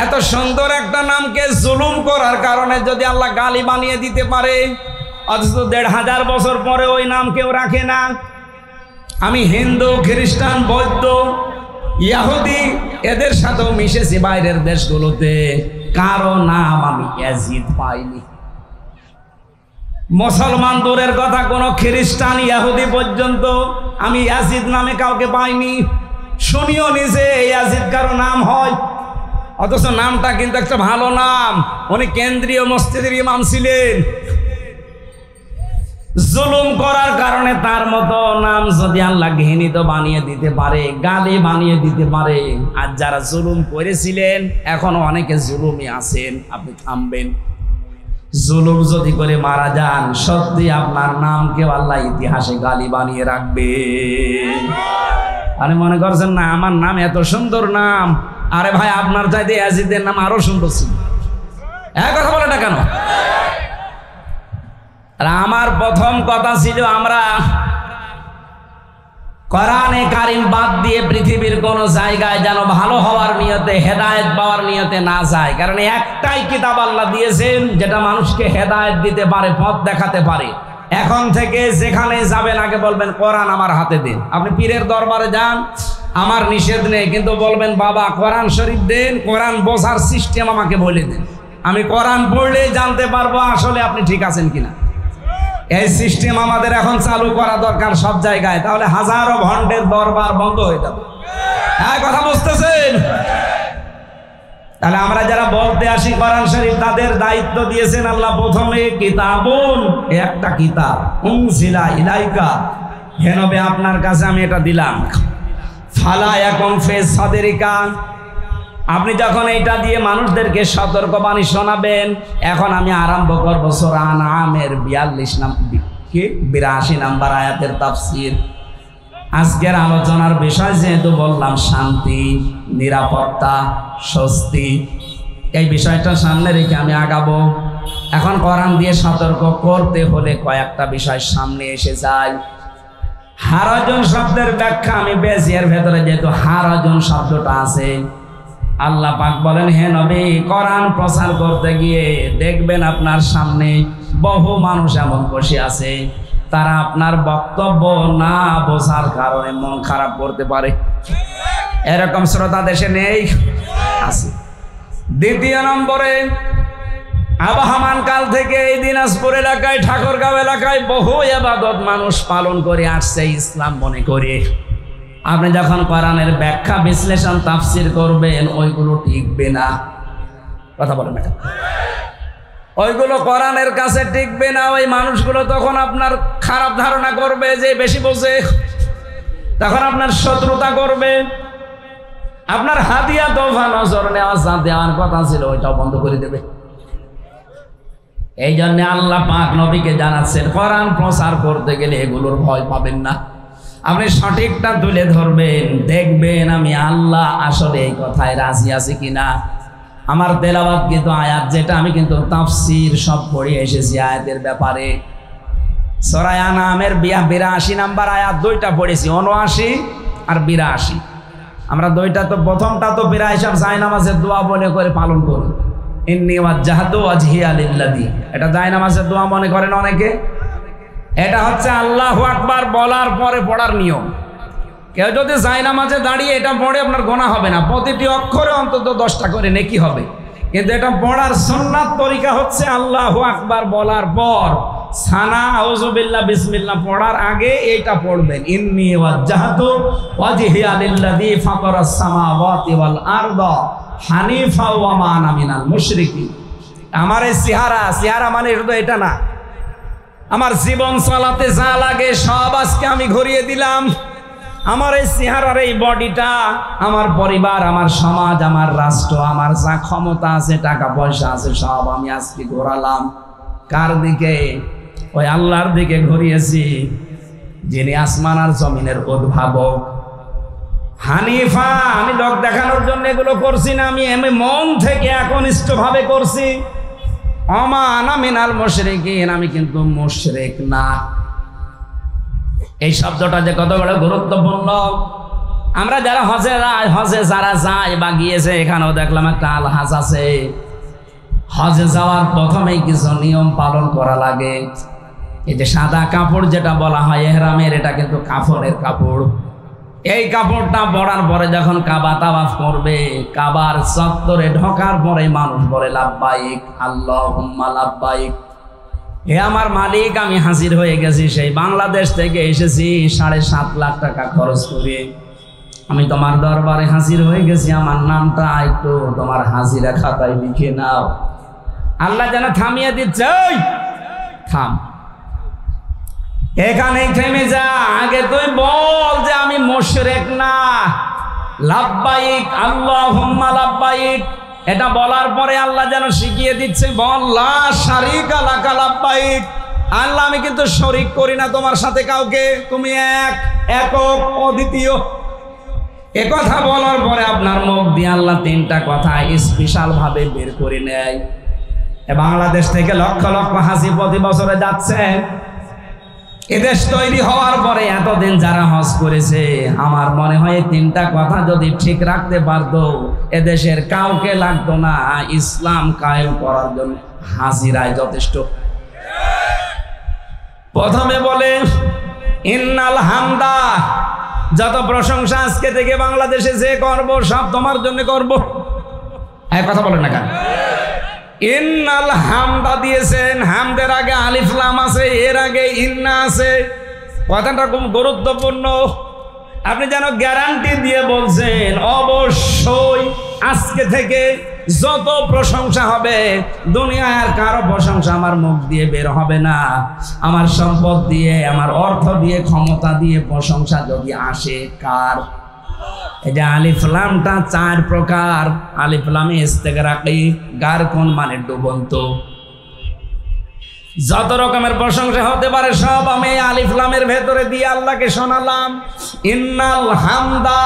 এত সুন্দর একটা নামকে জুলুম করার কারণে যদি আল্লাহ গালি বানিয়ে দিতে পারে, অথচ ১৫০০ বছর পরে ওই নাম কেউ রাখে না। আমি হিন্দু, খ্রিস্টান, বৌদ্ধ, ইহুদি এদের সাথেও মিশেছি বাইরের দেশগুলোতে, কারো নাম আমি ইয়াজিদ পাইনি। মুসলমান দূরের কথা, কোনো খ্রিস্টান, ইহুদি পর্যন্ত আমি ইয়াজিদ নামে কাউকে পাইনি, শুনিও নিজে ইয়াজিদ কারো নাম হয়। অথচ নামটা কিন্তু একটা ভালো নাম। উনি কেন্দ্রীয় মসজিদের ইমাম ছিলেন। জুলুম করার কারণে তার মতো নাম যদি আল্লাহ ঘৃণিত বানিয়ে দিতে পারে, গালি বানিয়ে দিতে পারে, আর যারা জুলুম করেছিলেন এখনো অনেকে জুলুমই আছেন, আপনি থামবেন। জুলুম যদি করে মারা যান, সত্যি আপনার নামকেও আল্লাহ ইতিহাসে গালি বানিয়ে রাখবে। আরে মনে করছেন না আমার নাম এত সুন্দর নাম? আরে ভাই, আপনার চাইতে ইয়াজিদের নাম আরো সুন্দর ছিল। এক কথা বলে না কেন? আর আমার প্রথম কথা ছিল, আমরা কোরআনে কারিম বাদ দিয়ে পৃথিবীর কোন জায়গায় যেন ভালো হওয়ার নিয়তে, হেদায়েত পাওয়ার নিয়তে না যায়। কারণ একটাই কিতাব আল্লাহ দিয়েছেন যেটা মানুষকে হেদায়েত দিতে পারে, পথ দেখাতে পারে। এখন থেকে যেখানে যাবেন আগে বলবেন কোরআন আমার হাতে দিন। আপনি পীরের দরবারে যান, আমার নিষেধ নেই, কিন্তু বলবেন বাবা কোরআন শরীফ দেন, কোরআন বোঝার সিস্টেম আমাকে বলে দেন, আমি কোরআন পড়লেই জানতে পারবো আসলে আপনি ঠিক আছেন কিনা। এই সিস্টেম আমাদের এখন চালু করা দরকার সব জায়গায়, তাহলে হাজারো ভণ্ডের দরবার বন্ধ হয়ে যাবে। হ্যাঁ, কথা বুঝতেছেন? তাহলে আমরা যারা বলতে আসি কোরআন শরীফ, তাদের দায়িত্ব দিয়েছেন আল্লাহ প্রথমে কিতাবুন, একটা কিতাব, উনজিলা ইলাইকা, হে নবী আপনার কাছে আমি এটা দিলাম। ফালা ইয়াকুম ফি সাদরিকা, আপনি যখন এইটা দিয়ে মানুষদেরকে সতর্কবাণী শোনাবেন। এখন আমি আরম্ভ করবো সূরা আনআমের 82 নাম্বার আয়াতের তাফসীর। আজকের আলোচনার বিষয় যেহেতু বললাম শান্তি, নিরাপত্তা, স্বস্তি, এই বিষয়টা সামনে রেখে আমি আগাবো। এখন কোরআন দিয়ে সতর্ক করতে হলে কয়েকটা বিষয় সামনে এসে যায়। হারাজন শব্দের ব্যাখ্যা আমি পেয়েছি, এর ভেতরে যেহেতু হারাজন শব্দটা আছে, আল্লাহ পাক বলেন হে নবী কোরআন প্রচার করতে গিয়ে দেখবেন আপনার সামনে বহু মানুষ এমন বসে আছে, তারা আপনার বক্তব্য না বোঝার কারণে মন খারাপ করতে পারে। এরকম শ্রোতা দেশে নেই? আছে। দ্বিতীয় নম্বরে, আবহমান কাল থেকে এই দিনাজপুর এলাকায়, ঠাকুরগাঁও এলাকায় বহু ইবাদত মানুষ পালন করে আসছে ইসলাম মনে করে। আপনি যখন কোরআনের ব্যাখ্যা, বিশ্লেষণ, তাফসীর করবেন, ওইগুলো টিকবে না। কথা বলেন না, ওইগুলো কোরআনের কাছে টিকবে না। ওই মানুষগুলো তখন আপনার খারাপ ধারণা করবে যে বেশি বোঝে, তখন আপনার শত্রুতা করবে, আপনার হাদিয়া তোফা নজর নেওয়া যা দেওয়ার কথা ছিল ওইটাও বন্ধ করে দেবে। এই জন্য আল্লাহ পাক নবীকে জানাচ্ছেন কোরআন প্রচার করতে গেলে এগুলোর ভয় পাবেন না, আপনি সঠিকটা তুলে ধরবেন, দেখবেন আমি আল্লাহ আসলে এই কথায় রাজি আছি কিনা। আমার তেলাওয়াত কিন্তু আয়াত, যেটা আমি কিন্তু তাফসীর সব পড়ে এসেছি আয়াতের ব্যাপারে। সূরা আনআমের 82 নাম্বার আয়াত, দুইটা পড়েছি, 79 আর 82। আমরা দুইটা তো, প্রথমটা তো প্রায় সব জায়নামাজের দোয়া মনে করে পালন করি, ইন্নী ওয়াজ্জাহতু ওয়াজহিয়া লিল্লাযী, এটা জায়নামাজের দোয়া মনে করেন অনেকে। এটা হচ্ছে আল্লাহু আকবার বলার পরে পড়ার নিয়ম। কেউ যদি জায়নামাজে দাঁড়িয়ে এটা পড়ে, আপনার গোনা হবে না, প্রতিটি অক্ষরে অন্তত 10টা করে নেকি হবে। কিন্তু এটা পড়ার সুন্নাত তরিকা হচ্ছে আল্লাহু আকবার বলার পর সানা আউযু বিল্লাহ বিসমিল্লাহ পড়ার আগে এইটা পড়বেন, ইন্নী ওয়াজ্জাহতু ওয়াজহিয়া লিল্লাযী ফাতারাস সামাওয়াতি ওয়াল আরদা হানিফা ওয়া মা আনা মিনাল মুশরিকিন। আমার এই সিহারা মানে শুধু এটা না, আমার জীবন চালাতে যা লাগে সব আজকে আমি ঘুরিয়ে দিলাম। আমার এই চেহারার এই বডিটা, আমার পরিবার, আমার সমাজ, আমার রাষ্ট্র, আমার যা ক্ষমতা আছে, টাকা পয়সা আছে, সব আমি আজকে ঘোরালাম। কার দিকে? ওই আল্লাহর দিকে ঘুরিয়েছি, যিনি আসমান আর জমিনের উদ্ভাবক। হানিফা, আমি লোক দেখানোর জন্য এগুলো করছি না, আমি মন থেকে একনিষ্ঠভাবে করছি। ওমা আনা মিনাল মুশরিকিন, আমি কিন্তু মুশরিক না। এই শব্দটা যে কত বড় গুরুত্বপূর্ণ, আমরা যারা হজে যারা যায় বা গিয়েছে, এখানেও দেখলাম একটা আলহাজ আছে। হজে যাওয়ার প্রথমেই কিছু নিয়ম পালন করা লাগে। এই যে সাদা কাপড় যেটা বলা হয় ইহরামের, এটা কিন্তু কাফনের কাপড়। এই কাপড়টা পরার পরে যখন কাবা তাওয়াফ করবে, কাবার চত্বরে ঢোকার পরে মানুষ বলে লাব্বাইক আল্লাহুম্মা লাব্বাইক, হে আমার মালিক আমি হাজির হয়ে গেছি, সেই বাংলাদেশ থেকে এসেছি 7.5 লাখ টাকা খরচ করে, আমি তোমার দরবারে হাজির হয়ে গেছি, আমার নামটা একটু তোমার হাজিরা খাতায় লিখে নাও। আল্লাহ যেন থামিয়ে দিচ্ছে, ওই থাম, এখানেই থেমে যা, আগে তুই বল যে আমি মুশরিক না। লাব্বাইক আল্লাহুম্মা লাব্বাইক, এটা বলার পরে আল্লাহ যেন শিখিয়ে দিচ্ছে, বল লা শারীকা লাকা লাব্বাইক, আল্লাহ আমি কিন্তু শরীক করি না তোমার সাথে কাউকে, তুমি একক অদ্বিতীয়। এ কথা বলার পরে আপনার মুখ দিয়ে আল্লাহ 3টা কথা স্পেশাল ভাবে বের করে নেয়। বাংলাদেশ থেকে লক্ষ লক্ষ হাজি প্রতি বছরে যাচ্ছে। এদেশ তৈরি হওয়ার পরে এতদিন যারা হজ করেছে, আমার মনে হয় 3টা কথা যদি ঠিক রাখতে পারতো, এদেশের কাউকে লাগতো না ইসলাম কায়েম করার জন্য, হাজিরাই যথেষ্ট। প্রথমে বলে ইন্নাল হামদা, যত প্রশংসা আজকে থেকে বাংলাদেশে যে করব সব তোমার জন্য করব। এক কথা বলেন না কেন? ইন্নাল হামদা দিয়েছেন, হামদের আগে আলিফ লাম আছে, এর আগে ইন্না আছে। কথাটা খুব গুরুত্বপূর্ণ। আপনি যেন গ্যারান্টি দিয়ে বলছেন অবশ্যই আজকে থেকে যত প্রশংসা হবে, দুনিয়ায় আর কারো প্রশংসা আমার মুখ দিয়ে বের হবে না। আমার সম্পদ দিয়ে, আমার অর্থ দিয়ে, ক্ষমতা দিয়ে প্রশংসা যদি আসে কার? এই যে আলিফ লামটা 4 প্রকার। আলিফ লামে ইস্তেগরাকি, গার কোন মানে ডুবন্ত। যত রকমের প্রশংসা হতে পারে সব আমি আলিফ লামের ভেতরে দিয়ে আল্লাহকে শোনালাম। ইন্নাল হামদা।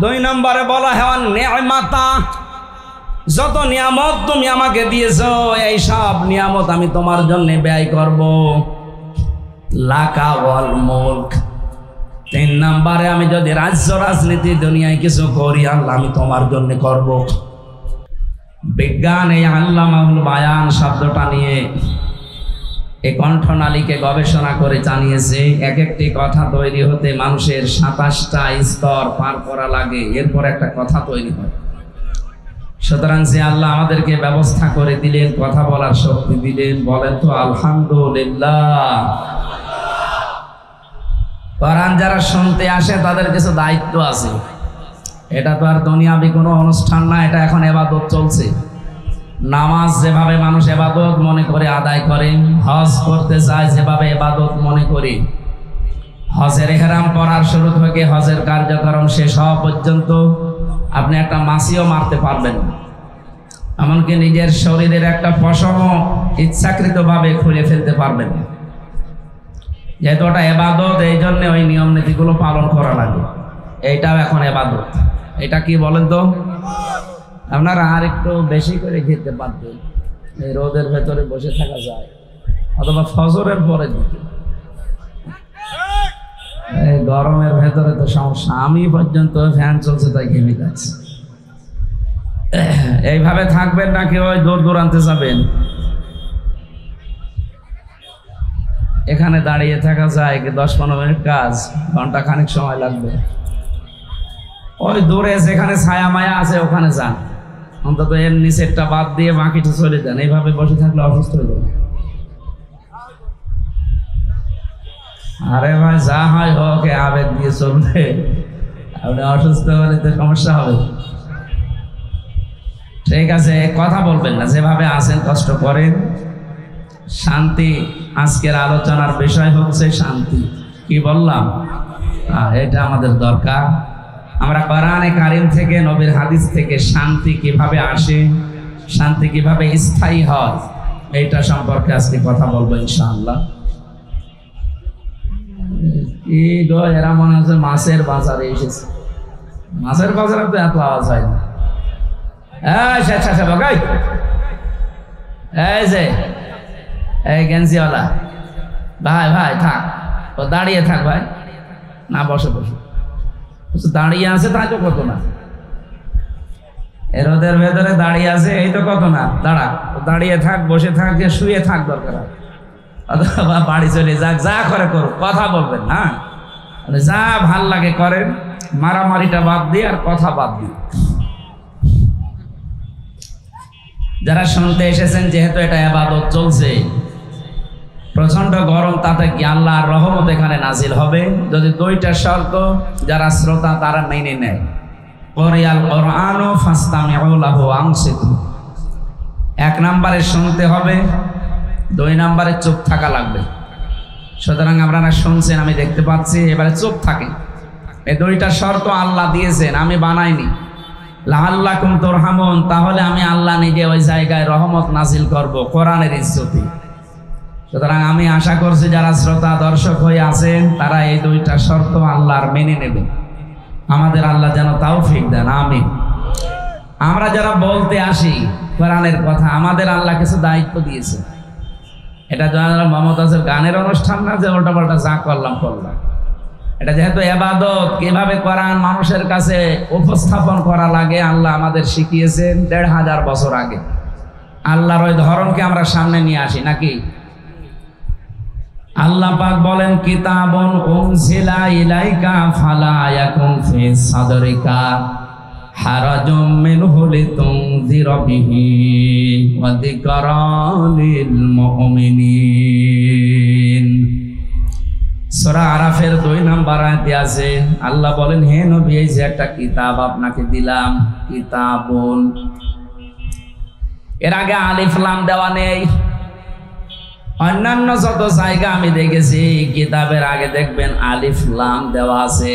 2 নম্বরে বলা হয় নিয়ামাতা, যত নিয়ামত তুমি আমাকে দিয়েছো এই সব নিয়ামত আমি তোমার জন্য ব্যয় করব। লাকা ওয়াল মুলক। 3 নম্বরে আমি যদি রাজ্য রাজনীতি দুনিয়ায় কিছু করি, আল্লাহ আমি তোমার জন্য করব। বিজ্ঞান এই আল্লামাউল বায়ান শব্দটা নিয়ে এই কণ্ঠনালীকে গবেষণা করে জানিয়েছে, এক একটি কথা তৈরি হতে মানুষের 27টা স্তর পার করা লাগে, এরপর একটা কথা তৈরি হয়। সুতরাং যে আল্লাহ আমাদেরকে ব্যবস্থা করে দিলেন, কথা বলার শক্তি দিলেন, বলেন তো আলহামদুলিল্লাহ। কোরআন যারা শুনতে আসে তাদের কিছু দায়িত্ব আছে। এটা তো আর দুনিয়াবি কোনো অনুষ্ঠান না, এটা এখন ইবাদত চলছে। নামাজ যেভাবে মানুষ ইবাদত মনে করে আদায় করে, হজ করতে যায় যেভাবে ইবাদত মনে করি, হজের ইহরাম পরার শুরু থেকে হজের কার্যক্রম শেষ হওয়া পর্যন্ত আপনি একটা মাছিও মারতে পারবেন না, এমনকি নিজের শরীরের একটা পশমও ইচ্ছাকৃতভাবে খুলে ফেলতে পারবেন না। যেহেতু ওটা ইবাদত, এই জন্য ওই নিয়ম নীতিগুলো পালন করা লাগে। এইটাও এখন ইবাদত। এটা কি বলেন তো? আপনারা আর একটু বেশি করে খেতে পারবেন, এই রোদের ভেতরে বসে থাকা যায়, অথবা ফজরের পরের দিকে। এই গরমের ভেতরে তো সমস্যা, আমি পর্যন্ত ফ্যান চলছে তাই ঘেমে যাচ্ছে। এইভাবে থাকবেন নাকি ওই দূর দূরান্তে যাবেন? এখানে দাঁড়িয়ে থাকা যায় কি 10-15 মিনিট কাজ, ঘন্টা খানিক সময় লাগবে। ওই দূরে যেখানে ছায়া মায়া আছে ওখানে যান, অন্তত এর নিচেরটা বাদ দিয়ে বাকিটা চলে যান। এইভাবে বসে থাকলে অসুস্থ হয়ে যাবে। আরে ভাই যা হয় হোক, আবেগ দিয়ে চলবে, আপনি অসুস্থ হলে তো সমস্যা হবে। ঠিক আছে, কথা বলবেন না, যেভাবে আছেন কষ্ট করেন। শান্তি, আজকের আলোচনার বিষয় হচ্ছে শান্তি। কি বললাম? এটা আমাদের দরকার। আমরা কোরআনে কারিম থেকে, নবীর হাদিস থেকে শান্তি কিভাবে আসে, শান্তি কিভাবে স্থায়ী হয়, এইটা সম্পর্কে আজকে কথা বলবো ইনশাআল্লাহ। এরা মনে হচ্ছে মাছের বাজারে এসেছে। মাছের বাজারে তো এত আওয়াজ হয় না। এই যে এই গেঞ্জিওয়ালা ভাই, ভাই থাক, ও দাঁড়িয়ে থাক ভাই, না বসে বসে। দাঁড়িয়ে আছে তাই তো কত না, এরোদের ভেতরে দাঁড়িয়ে আছে এই তো কত না, দাঁড়া দাঁড়িয়ে থাক, বসে থাক, যে শুয়ে থাক দরকার, অথবা বাড়ি চলে যাক, যা করে করো, কথা বলবেন না, যা ভাল লাগে করেন, মারামারিটা বাদ দিয়ে আর কথা বাদ দিয়ে। যারা শুনতে এসেছেন, যেহেতু এটা ইবাদত চলছে, প্রচন্ড গরম, তাতে কি আল্লাহর রহমত এখানে নাজিল হবে যদি দুইটা শর্ত যারা শ্রোতা তারা মেনে নেয়। ক্বারিয়াল কুরআন ফাসতামিউ লাহু আনসিতু, এক নম্বরে শুনতে হবে, দুই নম্বরে চুপ থাকা লাগবে। সুতরাং আপনারা শুনছেন, আমি দেখতে পাচ্ছি, এবারে চুপ থাকে। এই দুইটা শর্ত আল্লাহ দিয়েছেন, আমি বানাইনি। লাআল্লাকুম তুরহামুন, তাহলে আমি আল্লাহ নিজে ওই জায়গায় রহমত নাজিল করব কোরআনের ইজ্জতে। সুতরাং আমি আশা করছি যারা শ্রোতা দর্শক হয়ে আছেন তারা এই দুইটা শর্ত আল্লাহর মেনে নেবে। আমাদের আল্লাহ যেন তৌফিক দেন, আমিন। আমরা যারা বলতে আসি কোরআনের কথা, আমাদের আল্লাহ কিছু দায়িত্ব দিয়েছে। এটা যারা মমতাজের গানের অনুষ্ঠান না যে উল্টা পাল্টা যা করলাম। এটা যেহেতু ইবাদত, কিভাবে কোরআন মানুষের কাছে উপস্থাপন করা লাগে আল্লাহ আমাদের শিখিয়েছেন ১৫০০ বছর আগে। আল্লাহর ওই ধরনকে আমরা সামনে নিয়ে আসি নাকি? আল্লাহ পাক বলেন, কিতাবুন উনজিলা ইলাইকা ফালা ইয়াকুন ফি সাদরিকা হারাজুম মিনহু লিতুনযিরা বিহি ওয়া যিকরা লিল মুমিনিন। সূরা আরাফের ২ নম্বর আয়াতে আছে, আল্লাহ বলেন, হে নবী, এই যে একটা কিতাব আপনাকে দিলাম, কিতাবুন, এর আগে আলিফ লাম দেওয়া নেই। অন্যান্য যত জায়গা আমি দেখেছি কিতাবের আগে দেখবেন আলিফ লাম দেওয়া আছে।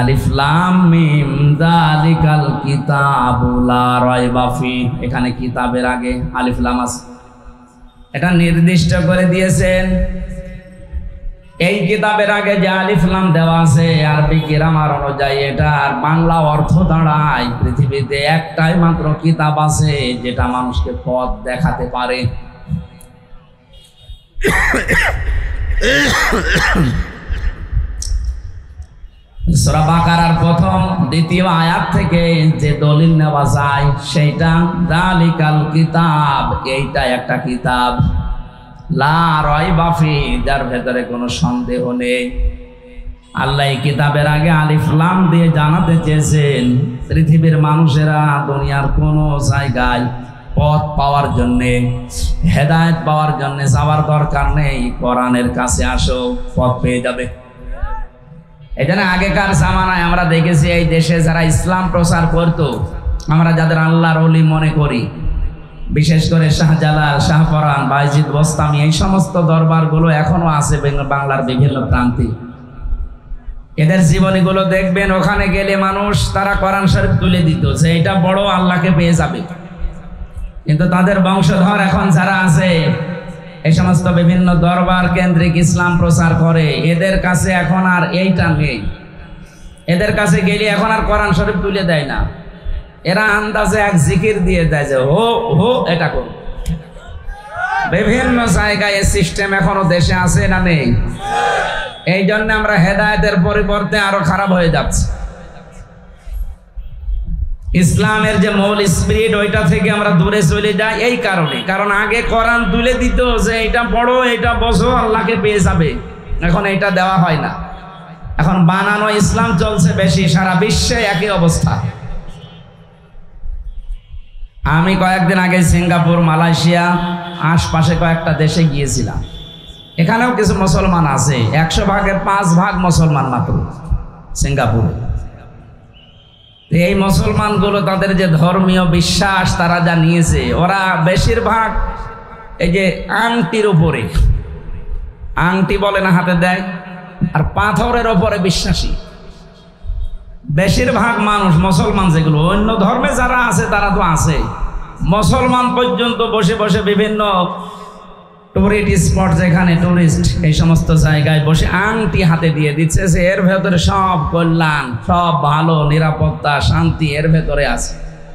আলিফ লাম মিম যালিকাল কিতাবু লা রাইবা ফি, এখানে কিতাবের আগে আলিফ লাম আছে। এটা নির্দিষ্ট করে দিয়েছেন। এই কিতাবের আগে যে আলিফ লাম দেওয়া আছে, আরবি গ্রামার অনুযায়ী এটা আর বাংলা অর্থ দাঁড়ায়, পৃথিবীতে একটাই মাত্র কিতাব আছে যেটা মানুষকে পথ দেখাতে পারে। সূরা বাকারার প্রথম দ্বিতীয় আয়াত থেকে যে দলিল নেওয়া যায় সেইটা যালিকাল কিতাব, এইটা একটা কিতাব, লা রাইবা ফি, যার ভেতরে কোনো সন্দেহ নেই। আল্লাহ এই কিতাবের আগে আলিফ লাম দিয়ে জানাতে চেয়েছেন পৃথিবীর মানুষেরা দুনিয়ার কোনো জায়গায় পথ পাওয়ার জন্যে, হেদায়েত পাওয়ার জন্যে যাওয়ার দরকার নেই, কোরআনের কাছে আসো, পথ পেয়ে যাবে। এই জন্য আগেকার জামানায় আমরা দেখেছি এই দেশে যারা ইসলাম প্রচার করত, আমরা যাদের আল্লাহর ওলি মনে করি, বিশেষ করে শাহজালাল, শাহপরান, বাইজিদ বোস্তামি, এই সমস্ত দরবারগুলো এখনো আছে বাংলার বিভিন্ন প্রান্তে। এদের জীবনীগুলো দেখবেন, ওখানে গেলে মানুষ তারা কোরআন শরীফ তুলে দিত যে এটা বড়, আল্লাহকে পেয়ে যাবে। কিন্তু তাদের বংশধর এখন যারা আছে, এই সমস্ত বিভিন্ন দরবার কেন্দ্রিক ইসলাম প্রচার করে, এদের কাছে এখন আর এইটা নেই। এদের কাছে গেলে এখন আর কোরআন শরীফ তুলে দেয় না, এরা আন্দাজে এক জিকির দিয়ে দেয় যে হো হো এটা করো। বিভিন্ন জায়গায় এই সিস্টেম এখনো দেশে আছে না নেই? এই জন্য আমরা হেদায়েতের পরিবর্তে আরো খারাপ হয়ে যাচ্ছে। ইসলামের যে মূল স্পিরিট, ওইটা থেকে আমরা দূরে চলে যাই এই কারণে। কারণ আগে কোরআন তুলে দিত যে এটা বড়, এটা বসো, আল্লাহকে পেয়ে যাবে। এখন এটা দেওয়া হয় না, এখন বানানো ইসলাম চলছে বেশি। সারা বিশ্বে একই অবস্থা। আমি কয়েকদিন আগে সিঙ্গাপুর, মালয়েশিয়া, আশপাশে কয়েকটা দেশে গিয়েছিলাম। এখানেও কিছু মুসলমান আছে, ১০০ ভাগের ৫ ভাগ মুসলমান মাত্র সিঙ্গাপুরে। এই মুসলমানগুলো তাদের যে ধর্মীয় বিশ্বাস তারা যা নিয়েছে, ওরা বেশিরভাগ এই যে আংটির উপরে, আংটি বলে না হাতে দেয়, আর পাথরের ওপরে বিশ্বাসী বেশিরভাগ মানুষ। মুসলমান যেগুলো, অন্য ধর্মে যারা আছে তারা তো আছে, মুসলমান পর্যন্ত বসে বসে বিভিন্ন টুরিস্ট স্পট, যেখানে টুরিস্ট, এই সমস্ত জায়গায় বসে আংটি হাতে দিয়ে দিচ্ছে যে এর ভেতরে সব কল্যাণ, সব ভালো, নিরাপত্তা, শান্তি এর ভেতরে আছে।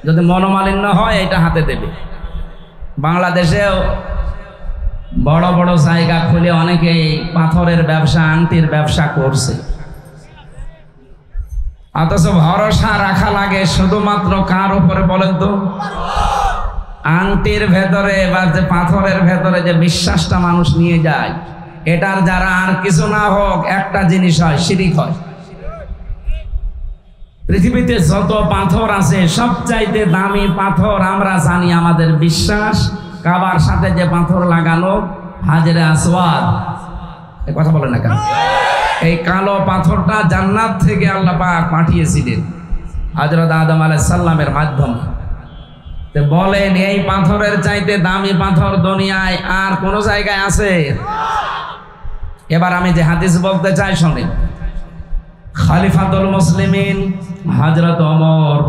যদি মনোমালিন্য হয় এটা হাতে দেবে। বাংলাদেশেও বড় বড় জায়গা খুলে অনেকেই পাথরের ব্যবসা, আংটির ব্যবসা করছে। অথচ ভরসা রাখা লাগে শুধুমাত্র কার উপরে বলেন তো? আংটির ভেতরে বা যে পাথরের ভেতরে যে বিশ্বাসটা মানুষ নিয়ে যায়, এটার যারা আর কিছু না হোক একটা জিনিস হয়, শিরিক হয়। পৃথিবীতে যত পাথর আছে সবচাইতে দামি পাথর আমরা জানি, আমাদের বিশ্বাস কাবার সাথে যে পাথর লাগানো হাজরে আসওয়াদ, এই কথা বলেন না কেন? এই কালো পাথরটা জান্নাত থেকে আল্লাহ পাক পাঠিয়েছিলেন হযরত আদম আলাইহিস সালামের মাধ্যমে। তো বলেন এই পাথরের চাইতে দামি পাথর দুনিয়ায় আর কোন জায়গায় আছে? এবার আমি যে হাদিস বলতে চাই শুনেন। খলিফাতুল মুসলিমিন হযরত ওমর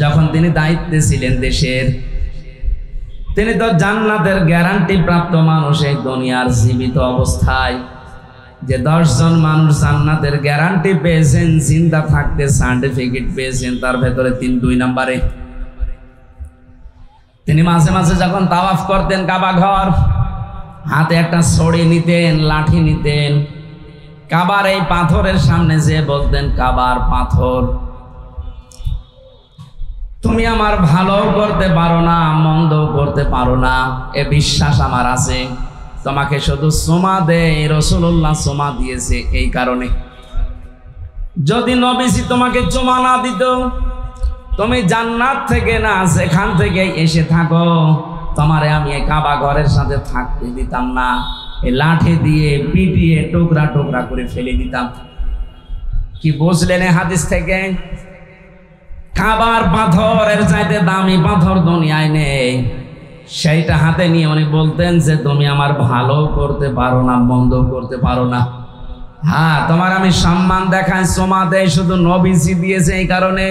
যখন তিনি দায়িত্বে ছিলেন দেশের, তিনি তো জান্নাতের গ্যারান্টি প্রাপ্ত মানুষ এই দুনিয়ার জীবিত অবস্থায়। যে 10 জন মানুষ জান্নাতের গ্যারান্টি পেয়েছেন, জিন্দা থাকতে সার্টিফিকেট পেয়েছেন, তার ভেতরে 2 নম্বরে। তিনি মাঝে মাঝে যখন তাওয়াফ করতেন কাবা ঘর, হাতে একটা ছড়ি নিতেন, লাঠি নিতেন, কাবার এই পাথরের সামনে যে বলতেন, কাবার পাথর তুমি আমার ভালো করতে পারো না, মন্দ করতে পারো না, এ বিশ্বাস আমার আছে। তোমাকে শুধু সোমা দে, রাসূলুল্লাহ সোমা দিয়েছে এই কারণে। যদি নবীজি তোমাকে চুমা না দিত, তুমি জান্নাত থেকে না সেখান থেকে এসে থাকো, তোমারে আমি এই কাবা ঘরের সাথে থাকতে দিতাম না, এই লাঠি দিয়ে পিটিয়ে টুকরা টুকরা করে ফেলে দিতাম। কি বুঝলেন এই হাদিস থেকে? কাবার পাথরের চাইতে দামি পাথর দুনিয়ায় নেই। সেইটা হাতে নিয়ে উনি বলতেন যে তুমি আমার ভালো করতে পারো না, মন্দ করতে পারো না। হ্যাঁ, তোমার আমি সম্মান দেখাই, সোমা দেয় শুধু নবীজি দিয়েছে এই কারণে,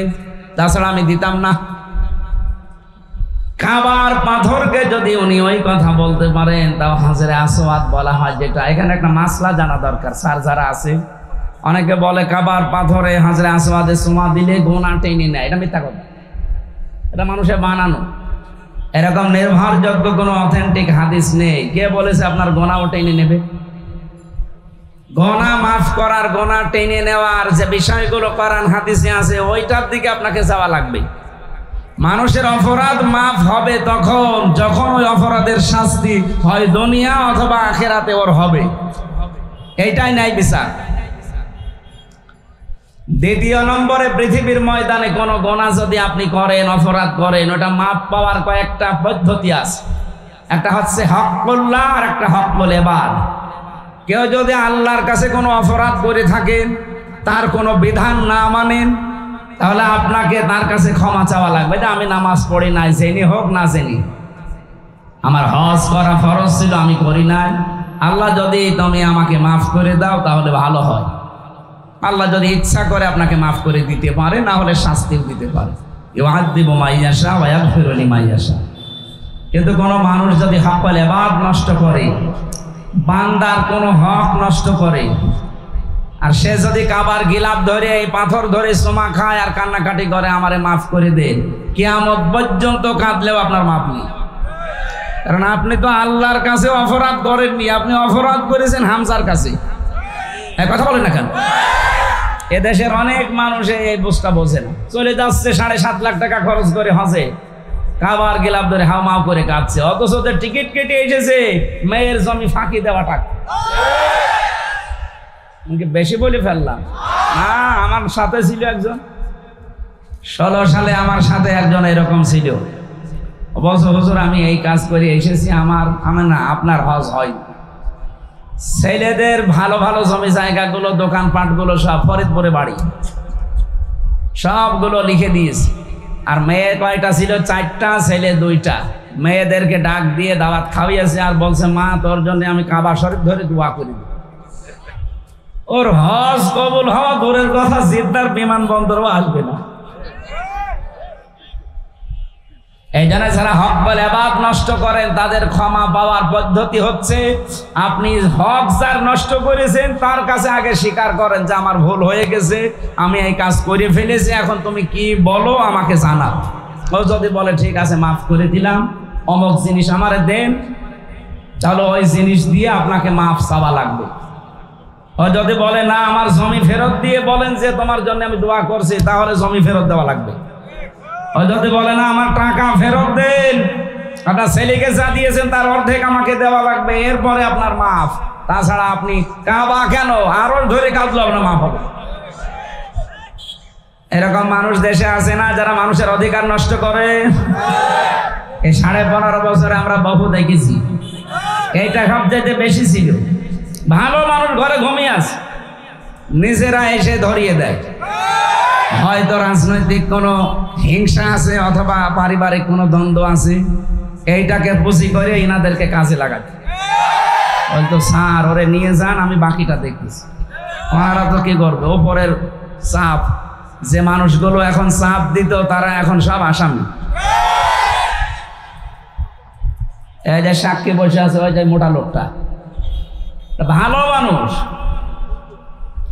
তাছাড়া আমি দিতাম না। কাবার পাথরকে যদি উনি ওই কথা বলতে পারেন, তাও হাজরে আসওয়াদ বলা হয়। যেটা এখানে একটা মাসলা জানা দরকার, স্যার যারা আছে, অনেকে বলে কাবার পাথরে হাজরে আসওয়াদে সোমা দিলে গোনা টেনে নেয়। এটা মিথ্যা কথা, এটা মানুষের বানানো। এরকম নির্ভরযোগ্য কোনো অথেন্টিক হাদিস নেই। কে বলেছে আপনার গোনাও টেনে নেবে? গোনা মাফ করার, গোনা টেনে নেওয়ার যে বিষয়গুলো কোরআন হাদিসে আছে, ওইটার দিকে আপনাকে যাওয়া লাগবে। মানুষের অপরাধ মাফ হবে তখন যখন ওই অপরাধের শাস্তি হয় দুনিয়া অথবা আখিরাতে ওর হবে। এইটাই ন্যায় বিচার। দ্বিতীয় নম্বরে, পৃথিবীর ময়দানে কোনো গোনা যদি আপনি করেন, অপরাধ করেন, ওটা মাপ পাওয়ার কয়েকটা পদ্ধতি আছে। একটা হচ্ছে হকুল্লাহ আর একটা হকুল ইবাদ। কেউ যদি আল্লাহর কাছে কোনো অপরাধ করে থাকেন, তার কোনো বিধান না মানেন, তাহলে আপনাকে তার কাছে ক্ষমা চাওয়া লাগবে। যে আমি নামাজ পড়ি নাই, জেনে হোক না জেনে, আমার হজ করা ফরজ ছিল, আমি করি নাই। আল্লাহ যদি তুমি আমাকে মাফ করে দাও তাহলে ভালো হয়। আল্লাহ যদি ইচ্ছা করে আপনাকে মাফ করে দিতে পারে, না হলে শাস্তিও দিতে পারে। ইউআযযিবু মান ইয়াশা ওয়া ইয়াগফিরু লিমান ইয়াশা। কিন্তু কোনো মানুষ যদি হকুল ইবাদ নষ্ট করে, বান্দার কোনো হক নষ্ট করে, আর সে যদি কাবার গিলাফ ধরে, এই পাথর ধরে সোমা খায় আর কান্নাকাটি করে, আমারে মাফ করে দেন, কিয়ামত পর্যন্ত কাঁদলেও আপনার মাফ নেই। কারণ আপনি তো আল্লাহর কাছে অপরাধ করেননি, আপনি অপরাধ করেছেন হামজার কাছে। কথা বলেন না কেন? এদেশের অনেক মানুষ এই বুঝটা বোঝে না, চলে যাচ্ছে 7.5 লাখ টাকা খরচ করে হজে, কাবার গিলাফ ধরে হাওমাও করে কাঁদছে, অথচ ওদের টিকিট কেটে এসেছে মেয়ের জমি ফাঁকি দেওয়া টাকা। বেশি বলে ফেললাম না? আমার সাথে ছিল একজন, 16 সালে আমার সাথে একজন এরকম ছিল। বলছে হুজুর আমি এই কাজ করে এসেছি, আমার না আপনার হজ হয়। ছেলেদের ভালো ভালো জমি জায়গাগুলো, দোকানপাটগুলো সব ফরিদপুরে বাড়ি, সবগুলো লিখে দিয়েছি। আর মেয়ে কয়টা ছিল? 4টা, ছেলে 2টা। মেয়েদেরকে ডাক দিয়ে দাওয়াত খাওয়াইয়েছে আর বলছে মা তোর জন্য আমি কাবা শরীফ ধরে দোয়া করি। ওর হজ কবুল হওয়া দূরের কথা, জিদ্দার বিমানবন্দরও আসবে না। এই জন্য যারা হকুল ইবাদ নষ্ট করেন, তাদের ক্ষমা পাওয়ার পদ্ধতি হচ্ছে, আপনি হক যার নষ্ট করেছেন তার কাছে আগে স্বীকার করেন যে আমার ভুল হয়ে গেছে, আমি এই কাজ করে ফেলেছি, এখন তুমি কি বলো আমাকে জানাও। ও যদি বলে ঠিক আছে মাফ করে দিলাম, অমুক জিনিস আমারে দেন, চলো ওই জিনিস দিয়ে আপনাকে মাফ চাওয়া লাগবে। ও যদি বলে না আমার জমি ফেরত দিয়ে বলেন যে তোমার জন্য আমি দোয়া করছি, তাহলে জমি ফেরত দেওয়া লাগবে। ও যদি বলে না আমার টাকা ফেরত দেন, আপনার ছেলেকে যা দিয়েছেন তার অর্ধেক আমাকে দেওয়া লাগবে, এরপরে আপনার মাফ। তাছাড়া আপনি কাবা কেন আরো ধরে কাঁদলো আপনার মাফ হবে। এরকম মানুষ দেশে আছে না যারা মানুষের অধিকার নষ্ট করে? এই 15.5 বছরে আমরা বহু দেখেছি। এইটা সবচেয়ে বেশি ছিল। ভালো মানুষ ঘরে ঘুমিয়ে আছে, নিজেরা এসে ধরিয়ে দেয়। হয়তো রাজনৈতিক কোনো হিংসা আছে অথবা পারিবারিক কোনো দ্বন্দ্ব আছে, এইটাকে পুঁজি করে এনাদেরকে কাজে লাগাতে। হয়তো স্যার ওরে নিয়ে যান, আমি বাকিটা দেখতেছি। ওনারা তো কি করবে, ওপরের চাপ। যে মানুষগুলো এখন চাপ দিত তারা এখন সব আসামি। এই যে সাক্ষী বসে আছে, ওই যে মোটা লোকটা ভালো মানুষ,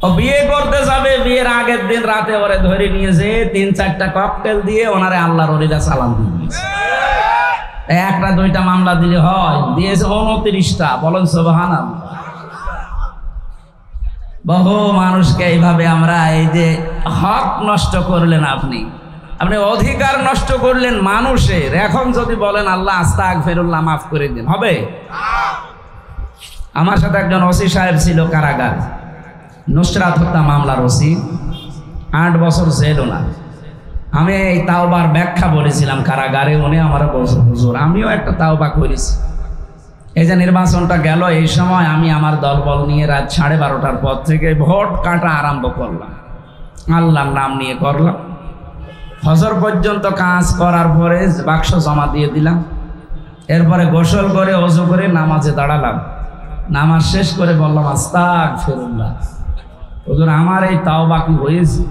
ও বিয়ে করতে যাবে, বিয়ের আগের দিন রাতে ওরে ধরে নিয়েছে, 3-4টা ককটেল দিয়ে ওনারে আল্লাহর ওলিরা সালাম দিয়েছে। একটা দুইটা মামলা দিলে হয়, দিয়েছে 29টা। বলেন সুবহানাল্লাহ। বহু মানুষকে এইভাবে আমরা, এই যে হক নষ্ট করলেন আপনি অধিকার নষ্ট করলেন মানুষের। এখন যদি বলেন আল্লাহ আস্তাগফিরুল্লাহ মাফ করে দিন, হবে? আমার সাথে একজন ওসি সাহেব ছিল কারাগার, নুসরাত হত্যা মামলার ওসি, 8 বছর জেল ওনার। আমি এই তাওবার ব্যাখ্যা বলেছিলাম কারাগারে, উনি আমার বলছে হুজুর আমিও একটা তাওবা করেছি। এই যে নির্বাচনটা গেল, এই সময় আমি আমার দলবল নিয়ে রাত 12:30টার পর থেকে ভোট কাটা আরম্ভ করলাম, আল্লাহর নাম নিয়ে করলাম। ফজর পর্যন্ত কাজ করার পরে বাক্স জমা দিয়ে দিলাম। এরপরে গোসল করে ওযু করে নামাজে দাঁড়ালাম। নামাজ শেষ করে বললাম আস্তাগফিরুল্লাহ। হুজুর আমার এই তাওবা কি হয়েছে?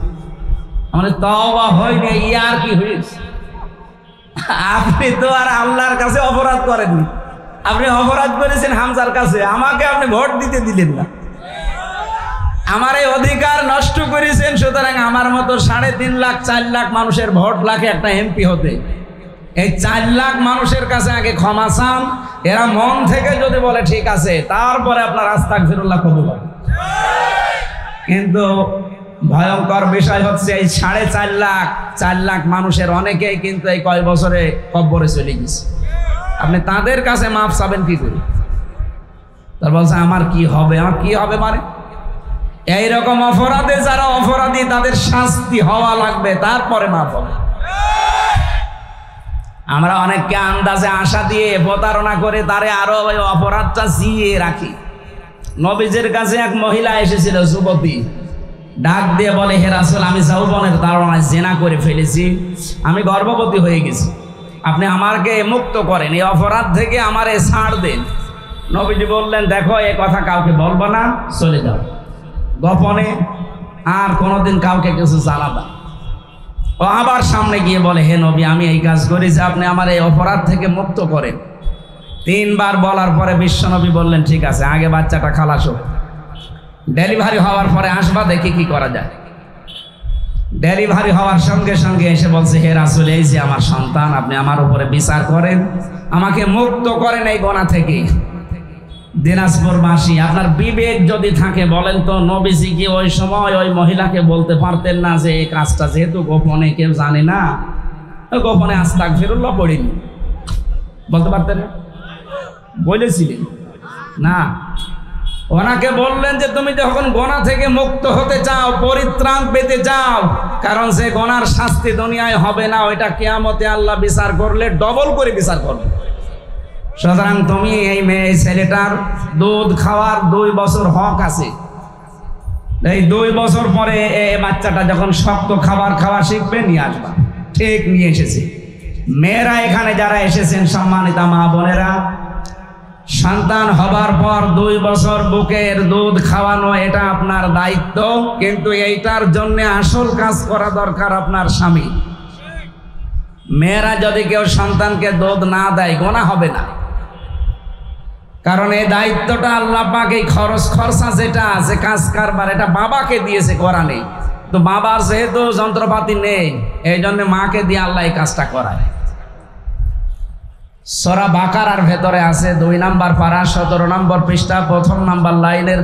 আমার তাওবা হয়নি, ইয়ার কি হয়েছে? আপনি তো আর আল্লাহর কাছে অপরাধ করেননি, আপনি অপরাধ করেছেন হামজার কাছে। আমাকে আপনি ভোট দিতে দিলেন না, আমার এই অধিকার নষ্ট করেছেন। সুতরাং আমার মতো 3.5 লাখ 4 লাখ মানুষের ভোট লাগে একটা এমপি হতে। এই 4 লাখ মানুষের কাছে আগে ক্ষমা চান। এরা মন থেকে যদি বলে ঠিক আছে, তারপরে আপনার আস্তাগফিরুল্লাহ কবুল হবে। কিন্তু ভয়ঙ্কর বিষয় হচ্ছে এই 4.5 লাখ মানুষের অনেকেই কিন্তু এই কয় বছরে কবরে চলে গেছে। আপনি তাদের কাছে মাফ চাবেন কি করে? তার বলছে আমার কি হবে, আমার কি হবে মানে? এইরকম অপরাধে যারা অপরাধী তাদের শাস্তি হওয়া লাগবে, তারপরে মাফ হবে। আমরা অনেককে আন্দাজে আশা দিয়ে প্রতারণা করে তারে আরো ওই অপরাধটা জিয়ে রাখি। নবীজির কাছে এক মহিলা এসেছিল, যুবতী, ডাক দিয়ে বলে হে রাসূল আমি যৌবনের তাড়নায় জিনা করে ফেলেছি, আমি গর্ভবতী হয়ে গেছি, আপনি আমাকে মুক্ত করেন, এই অপরাধ থেকে আমারে ছাড় দেন। নবীজি বললেন দেখো এই কথা কাউকে বলবো না, চলে যাও গোপনে, আর কোনোদিন কাউকে কিছু জানাবা। ও আবার সামনে গিয়ে বলে হে নবী আমি এই কাজ করেছি, আপনি আমার এই অপরাধ থেকে মুক্ত করেন। 3 বার বলার পরে বিশ্বনবী বললেন ঠিক আছে, আগে বাচ্চাটা খালাস হোক, ডেলিভারি হওয়ার পরে আসবা, দেখি কি করা যায়। ডেলিভারি হওয়ার সঙ্গে সঙ্গে এসে বলছে হে রাসূল এই যে আমার সন্তান, আপনি আমার উপরে বিচার করেন, আমাকে মুক্ত করেন এই গোনা থেকে। দিনাজপুরবাসী আপনার বিবেক যদি থাকে বলেন তো, নবীজি কি ওই সময় ওই মহিলাকে বলতে পারতেন না যে এই কাজটা যেহেতু গোপনে কেউ জানে না, গোপনে আস্তাগফিরুল্লাহ পড়িনি, বলতে পারতেন না? বলেছিলেন না? ওনাকে বললেন যে তুমি যখন গোনা থেকে মুক্ত হতে চাও, পরিত্রাণ পেতে চাও, কারণ যে গোনার শাস্তি দুনিয়ায় হবে না, ওইটা কিয়ামতে আল্লাহ বিচার করলে ডবল করে বিচার করবে। সুতরাং তুমি এই মেয়ে ছেলেটার দুধ খাওয়ার 2 বছর হক আছে। এই 2 বছর পরে এই বাচ্চাটা যখন শক্ত খাবার খাওয়া শিখবে নিয়ে আসবা। ঠিক নিয়ে এসেছে। মেয়েরা এখানে যারা এসেছেন সম্মানিতা মা বোনেরা, সন্তান হবার পর 2 বছর বুকের দুধ খাওয়ানো এটা আপনার দায়িত্ব, কিন্তু এইটার জন্য আসল কাজ করা দরকার আপনার স্বামী। মেয়েরা যদি কেউ সন্তানকে দুধ না দেয় গোনা হবে না, কারণ এই দায়িত্বটা আল্লাহ পাক এই খরচা যেটা আছে কাজ কারবার এটা বাবাকে দিয়েছে কোরআনে। তো বাবার যেহেতু যন্ত্রপাতি নেই, এই জন্য মাকে দিয়ে আল্লাহ এই কাজটা করায়। সূরা বাকারার ভেতরে আছে 2 নম্বর পারা 17 নম্বর পৃষ্ঠা 1ম নম্বর লাইনের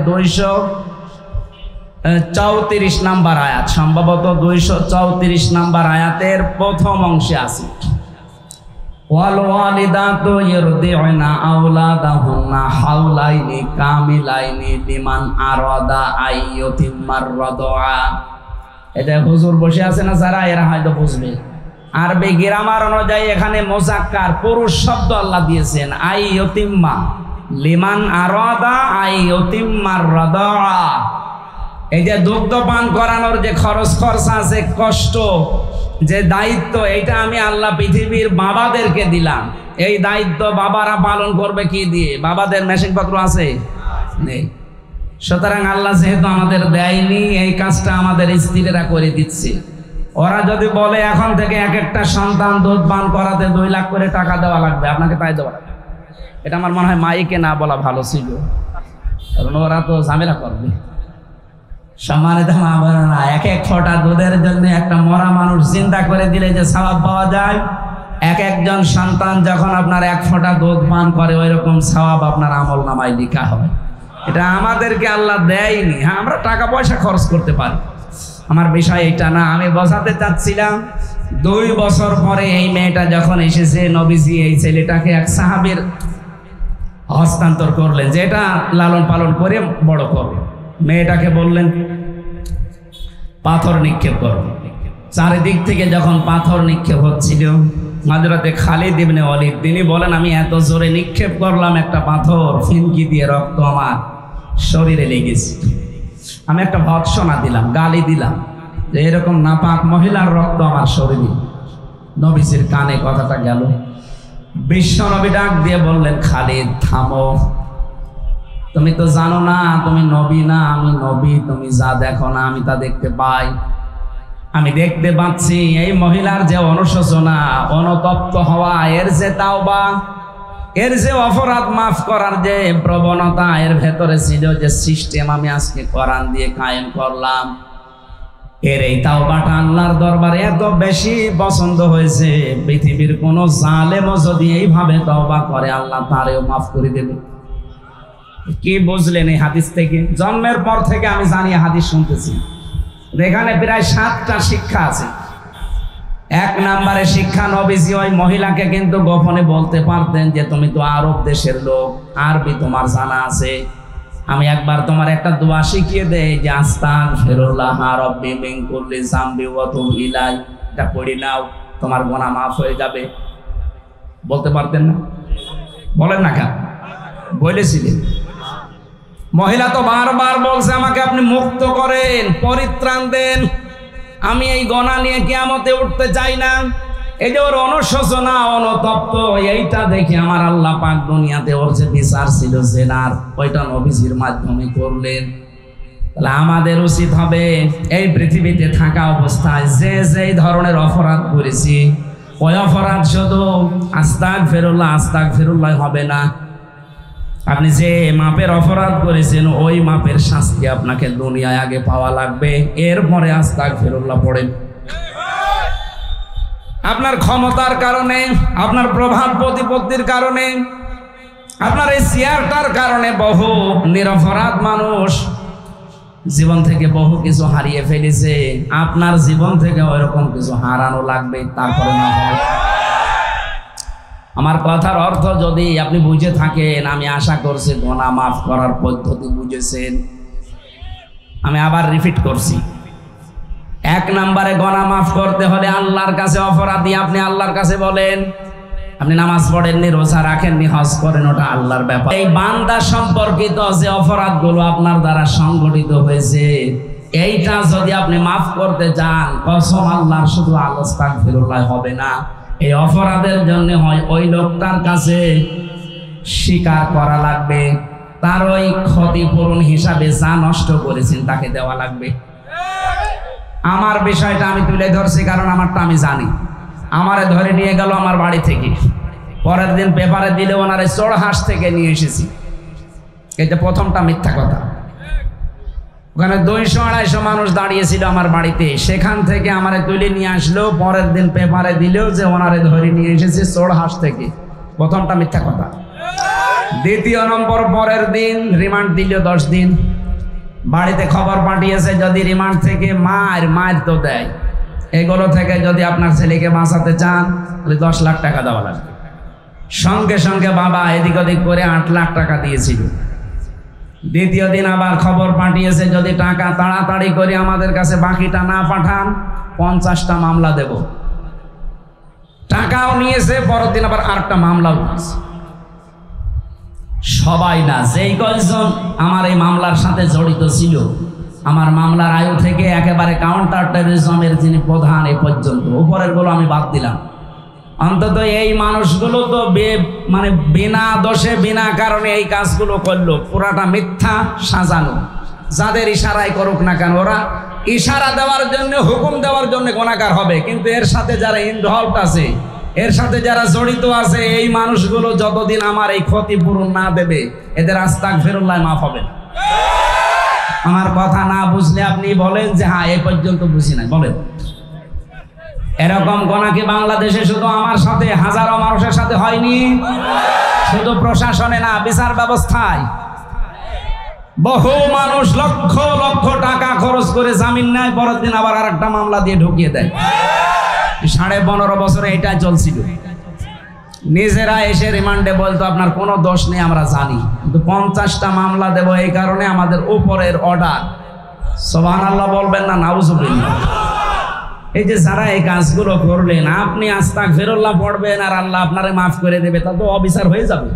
34 নম্বর আয়াত, সম্ভবত 234 নম্বর আয়াতের প্রথম অংশে আছে, ওয়াল ওয়ালিদাতু ইরদিউনা আওলাদাহুন্না হাওলাইনি কামিলাইনি লিমান আরাদা আইয়ুতিম্মার রাদা। এটা হুজুর বসে আছে না যারা, এরা হয়তো বুঝবে। আরবি গ্রামার অনুযায়ী এখানে মুযাক্কার পুরুষ শব্দ আল্লাহ দিয়েছেন, আইয়ুতিম্মা লিমান আরাদা আইয়ুতিম্মার রাদা। এই যে দুগ্ধ পান করানোর যে খরচা আছে, কষ্ট, যে দায়িত্ব, এটা আমি আল্লাহ পৃথিবীর বাবাদেরকে দিলাম। এই দায়িত্ব বাবারা পালন করবে কি দিয়ে? বাবাদের মেশিনপত্র আছে? নেই। সুতরাং আল্লাহ যেহেতু আমাদের দেয়নি, এই কাজটা আমাদের স্ত্রীরা করে দিচ্ছে। ওরা যদি বলে এখন থেকে এক একটা সন্তান দুধ পান করাতে 2 লাখ করে টাকা দেওয়া লাগবে, আপনাকে তাই দেওয়া লাগবে। এটা আমার মনে হয় মাইকে না বলা ভালো ছিল, কারণ ওরা তো ঝামেলা করবে। সম্মানিত মা বোনেরা, এক এক ফোঁটা দুধের জন্য একটা মরা মানুষ চিন্তা করে দিলে যে সওয়াব পাওয়া যায়, এক একজন সন্তান যখন আপনার 1 ফোঁটা দুধ পান করে, ওই রকম সওয়াব আপনার আমল নামায় লেখা হয়। এটা আমাদেরকে আল্লাহ দেয়নি। হ্যাঁ, আমরা টাকা পয়সা খরচ করতে পারি, আমার বিষয় এটা না। আমি বোঝাতে চাচ্ছিলাম 2 বছর পরে এই মেয়েটা যখন এসেছে, নবীজি এই ছেলেটাকে এক সাহাবীর হস্তান্তর করলেন, যেটা লালন পালন করে বড় করবে। মেয়েটাকে বললেন পাথর নিক্ষেপ করো। চারিদিক থেকে যখন পাথর নিক্ষেপ হচ্ছিল, হযরতে খালিদ ইবনে ওয়ালিদ তিনি বলেন, আমি এত জোরে নিক্ষেপ করলাম একটা পাথর, ফিনকি দিয়ে রক্ত আমার শরীরে লেগেছে। আমি একটা ভৎসনা দিলাম, গালি দিলাম যে এরকম নাপাক মহিলার রক্ত আমার শরীরে। নবীজির কানে কথাটা গেল। বিশ্ব নবী ডাক দিয়ে বললেন, খালিদ থামো, তুমি তো জানো না তুমি নবী না, আমি নবী। তুমি যা দেখো না আমি তা দেখতে পাই। আমি দেখতে পাচ্ছি এই মহিলার যে অনুশোচনা, অনুতপ্ত হওয়া, এর যে তাওবা, এর যে অপরাধ মাফ করার যে প্রবণতা এর ভেতরে ছিল, যে সিস্টেম আমি আজকে কোরআন দিয়ে কায়েম করলাম, এর এই তাওবাটা আল্লাহর দরবারে এত বেশি পছন্দ হয়েছে, পৃথিবীর কোন জালেমও যদি এইভাবে তওবা করে আল্লাহ তারেও মাফ করে দেবে। কি বুঝলেন এই হাদিস থেকে? জন্মের পর থেকে আমি জানি হাদিস শুনতেছি। এখানে প্রায় 7টা শিক্ষা আছে। 1 নম্বরে শিক্ষা, নবীজি ওই মহিলাকে কিন্তু গোপনে বলতে পারতেন যে তুমি তো আরব দেশের লোক, আরবি তোমার জানা আছে, আমি একবার তোমার একটা দোয়া শিখিয়ে দেই যে আস্তাগফিরুল্লাহ রাব্বি মিন কুল্লি যামবি ওয়া তুবু ইলাই, এটা পড়ে নাও, তোমার গুনাহ মাফ হয়ে যাবে। বলতে পারতেন না? বলেন না কেন? বলেছিলেন। মহিলা তো বারবার বলছে আমাকে আপনি মুক্ত করেন, পরিত্রাণ দেন, আমি এই গুনাহ নিয়ে কিয়ামতে উঠতে চাই না। এই যে ওর অনুশোচনা, অনুতপ্ত, এইটা দেখে আমার আল্লাহ পাক দুনিয়াতে ওর যে বিচার ছিল জেনার, ওইটা নবীজির মাধ্যমে করলেন। তাহলে আমাদের উচিত হবে এই পৃথিবীতে থাকা অবস্থায় যে যেই ধরনের অপরাধ করেছি, ওই অপরাধ শুধু আস্তাগফিরুল্লাহ হবে না। আপনি যে মাপের অপরাধ করেছেন ওই মাপের শাস্তি আপনাকে দুনিয়ায় আগে পাওয়া লাগবে, এরপরে আস্তাগফিরুল্লাহ পড়েন। আপনার ক্ষমতার কারণে, আপনার প্রভাব প্রতিপত্তির কারণে, আপনার এই চেয়ারটার কারণে বহু নিরপরাধ মানুষ জীবন থেকে বহু কিছু হারিয়ে ফেলেছে। আপনার জীবন থেকে ওইরকম কিছু হারানো লাগবে, তারপরে না হয়। আমার কথার অর্থ যদি আপনি বুঝে থাকেন, আমি আশা করছি গুনাহ মাফ করার পদ্ধতি বুঝেছেন। আমি আবার রিপিট করছি, 1 নম্বরে গুনাহ মাফ করতে হলে আল্লাহর কাছে অপরাধী আপনি আল্লাহর কাছে বলেন। আপনি নামাজ পড়েননি, রোজা রাখেননি, হজ করেন, ওটা আল্লাহর ব্যাপার। এই বান্দা সম্পর্কিত যে অপরাধগুলো আপনার দ্বারা সংগঠিত হয়েছে, এইটা যদি আপনি মাফ করতে চান, কসম আল্লাহর, শুধু আস্তাগফিরুল্লাহ হবে না, এই অপরাধের জন্য হয় ওই লোকটার কাছে স্বীকার করা লাগবে, তার ওই ক্ষতিপূরণ হিসাবে যা নষ্ট করেছেন তাকে দেওয়া লাগবে। আমার বিষয়টা আমি তুলে ধরছি কারণ আমারটা আমি জানি। আমারে ধরে নিয়ে গেল আমার বাড়ি থেকে, পরের দিন পেপারে দিলে ওনারে চোরহাঁস থেকে নিয়ে এসেছি। এটা প্রথমটা মিথ্যা কথা। ওখানে 200-250 মানুষ দাঁড়িয়েছিল আমার বাড়িতে, সেখান থেকে আমারে তুলে নিয়ে আসলো, পরের দিন পেপারে দিলেও যে ওনারে ধরে নিয়ে এসেছি চোরহাঁস থেকে। প্রথমটা মিথ্যা কথা। দ্বিতীয় নম্বর, পরের দিন রিমান্ড দিল 10 দিন। বাড়িতে খবর পাঠিয়েছে যদি রিমান্ড থেকে মার তো দেয়, এগুলো থেকে যদি আপনার ছেলেকে বাঁচাতে চান তাহলে 10 লাখ টাকা দেওয়া লাগবে। সঙ্গে সঙ্গে বাবা এদিক ওদিক করে 8 লাখ টাকা দিয়েছিল। দ্বিতীয় দিন আবার খবর পাঠিয়েছে যদি টাকা তাড়াতাড়ি করে আমাদের কাছে বাকিটা না পাঠান 50টা মামলা দেব। টাকাও নিয়েছে, পরের দিন আবার আরেকটা মামলাও নিয়েছে। সবাই না, যেই কয়েকজন আমার এই মামলার সাথে জড়িত ছিল, আমার মামলার আয়ু থেকে একেবারে কাউন্টার টেররিজমের যিনি প্রধান এই পর্যন্ত, উপরের গুলো আমি বাদ দিলাম। অন্তত এই মানুষগুলো তো মানে বিনা দোষে বিনা কারণে এই কাজগুলো করলো, পুরাটা মিথ্যা সাজানো। যাদের ইশারায় করুক না কেন, ওরা ইশারা দেওয়ার জন্য, হুকুম দেওয়ার জন্য গুনাহগার হবে, কিন্তু এর সাথে যারা ইনভলভড আছে, এর সাথে যারা জড়িত আছে, এই মানুষগুলো যতদিন আমার এই ক্ষতিপূরণ না দেবে এদের আস্তাগফিরুল্লাহ মাফ হবে না। আমার কথা না বুঝলে আপনি বলেন যে হ্যাঁ এই পর্যন্ত বুঝি না, বলেন। এরকম গুনাহ কি বাংলাদেশে শুধু আমার সাথে, হাজারো মানুষের সাথে হয়নি? শুধু প্রশাসনে না, বিচার ব্যবস্থায় বহু মানুষ লক্ষ লক্ষ টাকা খরচ করে জামিন নেয়, পরের দিন আবার আরেকটা মামলা দিয়ে ঢুকিয়ে দেয়। 15.5 বছরে এটা চলছিল। নিজেরা এসে রিমান্ডে বলতো আপনার কোনো দোষ নেই আমরা জানি, কিন্তু 50টা মামলা দেব এই কারণে আমাদের উপরের অর্ডার। সুবহানাল্লাহ বলবেন না নাউজুবিল্লাহ? এই যে যারা এই কাজগুলো করলেন, আপনি আস্তাগফিরুল্লাহ পড়বেন আর আল্লাহ আপনারে মাফ করে দেবে, তা তো অবিচার হয়ে যাবে।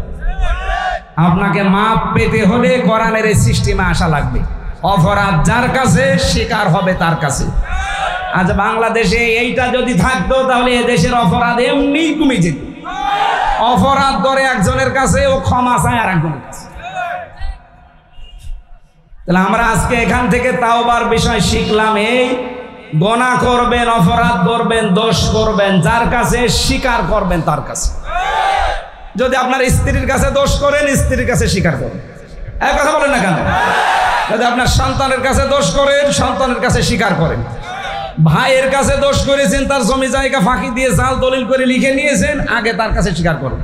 আপনাকে মাফ পেতে হলে কোরআনের এই সিস্টেমে আসা লাগবে। অপরাধ যার কাছে, শিকার হবে তার কাছে। আজ বাংলাদেশে এইটা যদি থাকতো তাহলে এ দেশের অপরাধ এমনি কমে যেত। অপরাধ করে একজনের কাছে, ও ক্ষমা চায় আর একজনের কাছে। তাহলে আমরা আজকে এখান থেকে তাওবার বিষয় শিখলাম, এই গুনাহ করবেন, অপরাধ করবেন, দোষ করবেন, যার কাছে স্বীকার করবেন তার কাছে। যদি আপনার স্ত্রীর কাছে দোষ করেন, স্ত্রীর কাছে স্বীকার করেন, এক কথা বলেন না কেন? যদি আপনার সন্তানের কাছে দোষ করেন, সন্তানের কাছে স্বীকার করেন। ভাইয়ের কাছে দোষ করেছেন, তার জমি জায়গা ফাঁকি দিয়ে জাল দলিল করে লিখে নিয়েছেন, আগে তার কাছে স্বীকার করুন।